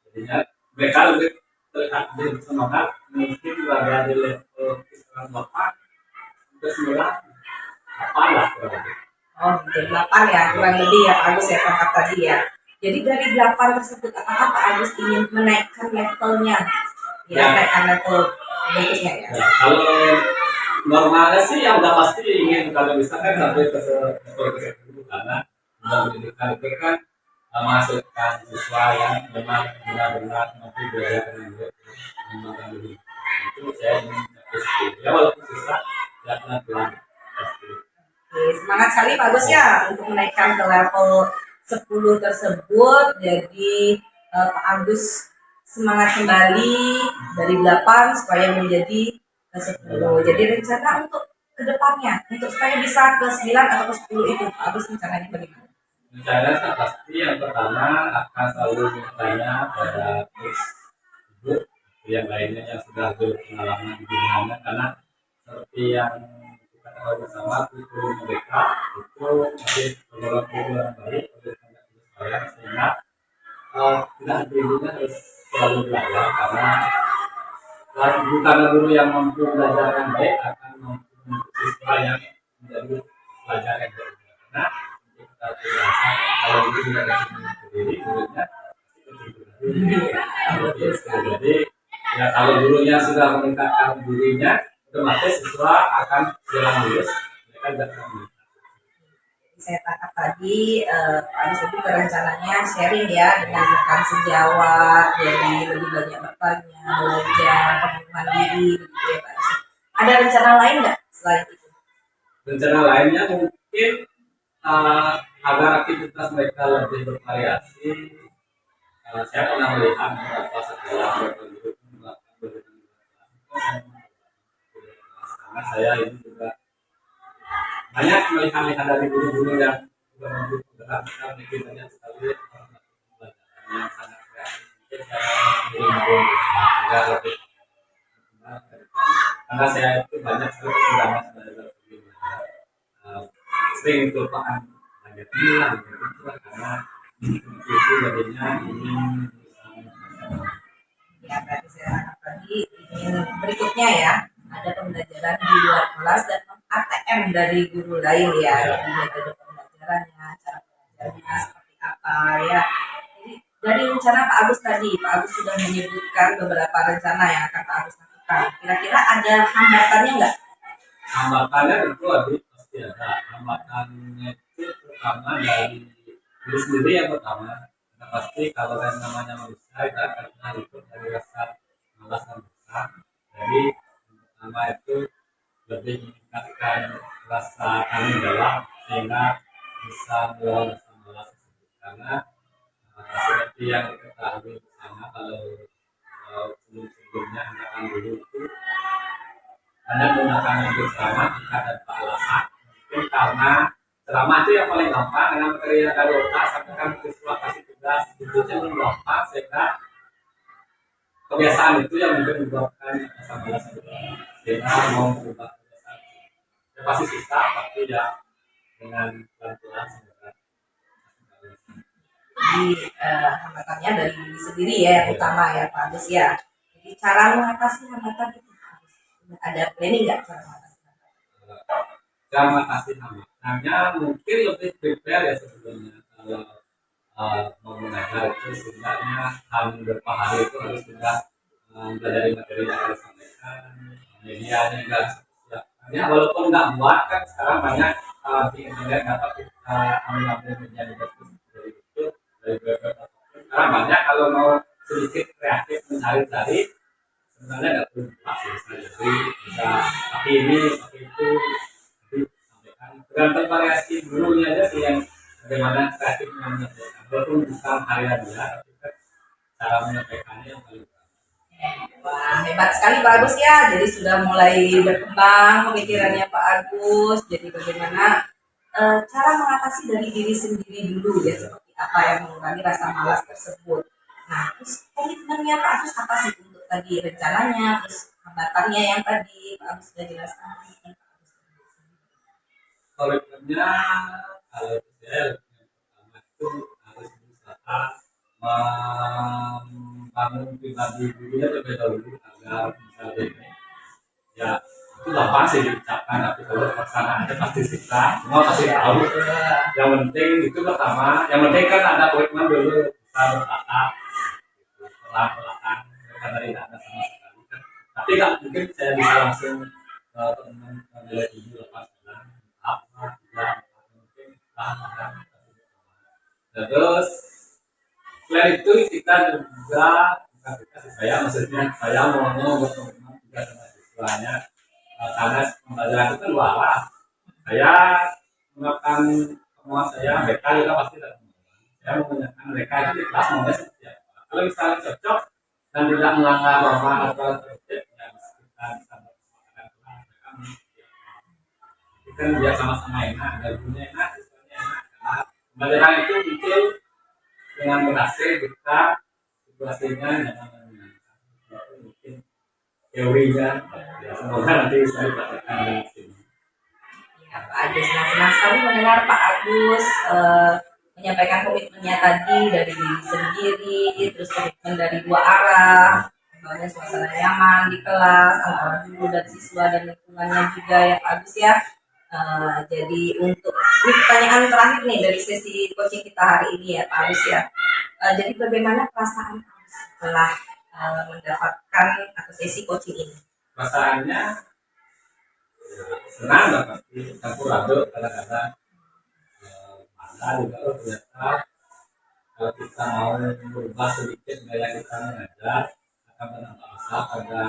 jadinya mereka lebih terlihat lebih bersemangat, mungkin berada di level kisaran 8 sampai 9, 8 lah kurang lebih. Oh, gitu 8 ya, kurang lebih ya Pak Agus ya kakak tadi ya. Jadi dari 8 tersebut, apakah Pak Agus ingin menaikkan levelnya? Ya, menaikkan level berikutnya ya. Kalau normalnya sih yang udah pasti ingin kalau bisa kan sampai ke level ke-10 karena pendidikan itu kan menghasilkan siswa yang memang benar-benar mampu belajar dengan baik, mengembangkan diri. Itu saya ingin mencapai ya walaupun susah, tidak pernah pulang pasti. Oke, semangat sekali Pak Agus ya untuk menaikkan ke level 10 tersebut. Jadi Pak Agus semangat kembali dari 8 supaya menjadi ke 10. Jadi rencana untuk kedepannya, untuk supaya bisa ke 9 atau ke 10 itu Pak Agus rencananya bagaimana? Rencana pasti yang pertama akan selalu bertanya pada ibu yang lainnya yang sudah berpengalaman di dunia, karena seperti yang kita tahu bersama kurikulum mereka itu masih kurang baik untuk saya, sehingga tidak gurunya harus selalu belajar karena guru yang mampu belajar yang baik akan mampu siswa yang menjadi pelajar yang baik. Karena kita terbiasa kalau itu tidak sendiri gurunya jadi ya kalau gurunya sudah meningkatkan dirinya otomatis siswa akan jalan lulus, mereka tidak akan lulus. Saya tangkap tadi Pak Agus itu rencananya sharing ya dengan rekan sejawat, jadi lebih banyak bertanya, belajar, pengembangan diri begitu ya Pak Agus. Ada rencana lain nggak selain itu? Rencana lainnya mungkin agar aktivitas mereka lebih bervariasi. Saya pernah melihat beberapa sekolah karena saya ini juga banyak melihat dari guru-guru yang sudah mampu bergerak, mungkin banyak sekali yang sangat kreatif agar lebih karena saya itu banyak sekali pengalaman belajar sering kelupaan belajar bilang karena itu jadinya ingin Ya berarti saya tangkap tadi Berikutnya ya, ada pembelajaran di luar kelas dan ATM dari guru lain ya, yang metode pembelajarannya, cara belajarnya seperti apa ya. Jadi dari rencana Pak Agus tadi, Pak Agus sudah menyebutkan beberapa rencana yang akan Pak Agus lakukan. Kira-kira ada hambatannya nggak? Hambatannya tentu pasti ada. Hambatannya itu terutama dari diri sendiri yang pertama. Kita pasti kalau yang namanya manusia kita akan hidup dari rasa malas dan bosan. Jadi yang pertama itu lebih meningkatkan rasa tanggung jawab sehingga bisa melawan rasa malas tersebut. Karena seperti yang diketahui bersama kalau sebelum-sebelumnya angkatan dulu itu hanya menggunakan yang bersama jika ada alasan. Mungkin karena ceramah itu yang paling gampang dengan materi yang ada otak, sampaikan siswa kasih tugas itu cenderung gampang sehingga kebiasaan itu yang mungkin menyebabkan rasa malas sehingga mau berubah kebiasaan. Ya pasti susah, tapi ya dengan pelan-pelan semoga. Jadi hambatannya dari diri sendiri ya yang utama ya Pak Agus ya. Jadi cara mengatasi hambatan itu harus ada planning nggak cara mengatasi hambatan? Cara mengatasi hambatannya mungkin lebih prepare ya sebetulnya kalau mau mengajar itu sebenarnya beberapa hari itu harus sudah mempelajari materi yang harus disampaikan, medianya juga harus siapkan. Ya walaupun nggak buat kan sekarang banyak di internet dapat kita ambil media juga dari itu dari beberapa. Sekarang banyak kalau mau sedikit kreatif mencari-cari sebenarnya nggak perlu buat sih bisa pakai ini pakai itu sampaikan tergantung variasi gurunya aja sih yang bagaimana kreatifnya menyampaikan walaupun bukan karya dia tapi kan cara menyampaikannya yang paling Wah, hebat sekali Pak Agus ya. Jadi sudah mulai berkembang pemikirannya Pak Agus. Jadi bagaimana cara mengatasi dari diri sendiri dulu ya, seperti apa yang mengurangi rasa malas tersebut. Nah, terus komitmennya Pak Agus apa sih untuk tadi rencananya, terus hambatannya yang tadi Pak Agus sudah jelaskan. komitmennya kalau saya yang pertama itu harus berusaha membangun pribadi dirinya terlebih dahulu agar bisa lebih ya itu gampang sih diucapkan tapi kalau pelaksanaannya pasti susah semua pasti tahu yang penting itu pertama yang penting kan ada komitmen dulu bisa bertahap pelan-pelan bukan dari ada sama sekali kan tapi nggak mungkin saya bisa langsung teman menilai ini lepas jalan apa tidak mungkin tahan terus selain itu kita juga bukan kita sih saya maksudnya saya mau berkomitmen juga sama siswanya karena pembelajaran itu dua arah saya melakukan semua saya mereka juga pasti datang saya menanyakan mereka itu di kelas mau seperti apa kalau misalnya cocok dan tidak melanggar norma atau tertib ya kita bisa bersama mereka kita biar sama-sama enak dan punya enak siswanya enak karena pembelajaran itu muncul dengan berhasil kita situasinya jangan mungkin teorinya ya semoga nanti bisa dipraktekkan di sini. Ya, Pak Agus, nah senang sekali mendengar Pak Agus menyampaikan komitmennya tadi dari diri sendiri, terus komitmen dari dua arah, membangun suasana nyaman di kelas antara guru dan siswa dan lingkungannya juga ya Pak Agus ya. Jadi untuk ini pertanyaan terakhir nih dari sesi coaching kita hari ini ya Pak Agus ya. Jadi bagaimana perasaan Pak Agus setelah mendapatkan atau sesi coaching ini? Perasaannya senang lah pasti campur aduk kadang-kadang masa juga ternyata kalau kita mau berubah sedikit gaya kita mengajar akan menambah asa pada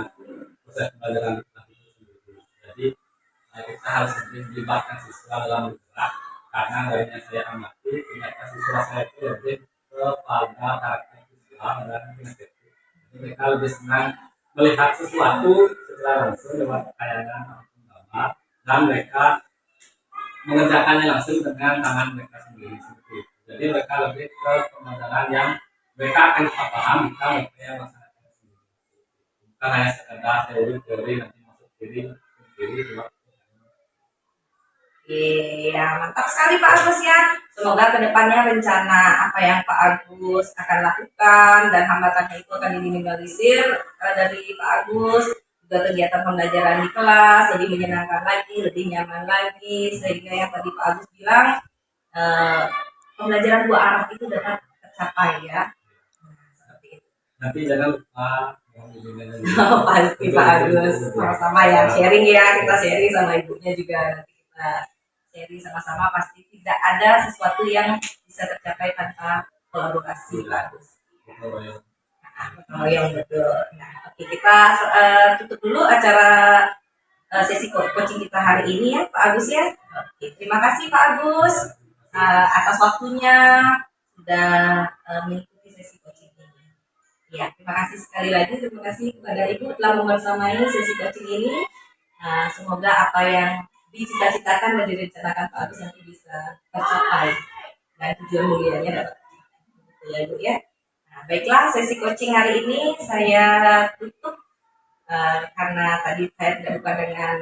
proses pembelajaran kita itu sendiri. Jadi kita harus lebih melibatkan siswa dalam bergerak karena dari yang saya amati ternyata siswa saya itu lebih kepada karakter siswa dan kinesis. Jadi mereka lebih senang melihat sesuatu secara langsung lewat tayangan maupun gambar dan mereka mengerjakannya langsung dengan tangan mereka sendiri. Jadi mereka lebih ke pembelajaran yang mereka akan paham jika mereka yang melaksanakan sendiri. Bukan hanya sekedar teori nanti masuk kiri lewat. Ya mantap sekali Pak Agus ya. Semoga kedepannya rencana apa yang Pak Agus akan lakukan dan hambatannya itu akan diminimalisir dari Pak Agus. Juga kegiatan pembelajaran di kelas lebih menyenangkan lagi, lebih nyaman lagi, sehingga yang tadi Pak Agus bilang pembelajaran dua arah itu dapat tercapai ya. Nah, seperti itu. Nanti jangan lupa Pasti Pak Agus sama-sama ya sharing ya, kita sharing sama ibunya juga, nanti kita sharing sama-sama, pasti tidak ada sesuatu yang bisa tercapai tanpa kolaborasi Pak Agus. Oh yang betul. Nah, oke kita tutup dulu acara sesi coaching kita hari ini ya Pak Agus ya. Oke, terima kasih Pak Agus atas waktunya sudah mengikuti sesi coaching ini. Ya, terima kasih sekali lagi, terima kasih kepada Ibu telah membersamai sesi coaching ini. Semoga apa yang dicita-citakan dan direncanakan Pak Agus nanti bisa tercapai dan tujuan mulianya dapat tercapai. Ya Ibu ya. Nah, baiklah, sesi coaching hari ini saya tutup karena tadi saya tidak buka dengan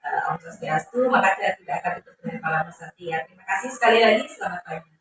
Om Swastiastu, maka saya tidak akan tutup dengan Palang Satya. Terima kasih sekali lagi, selamat pagi.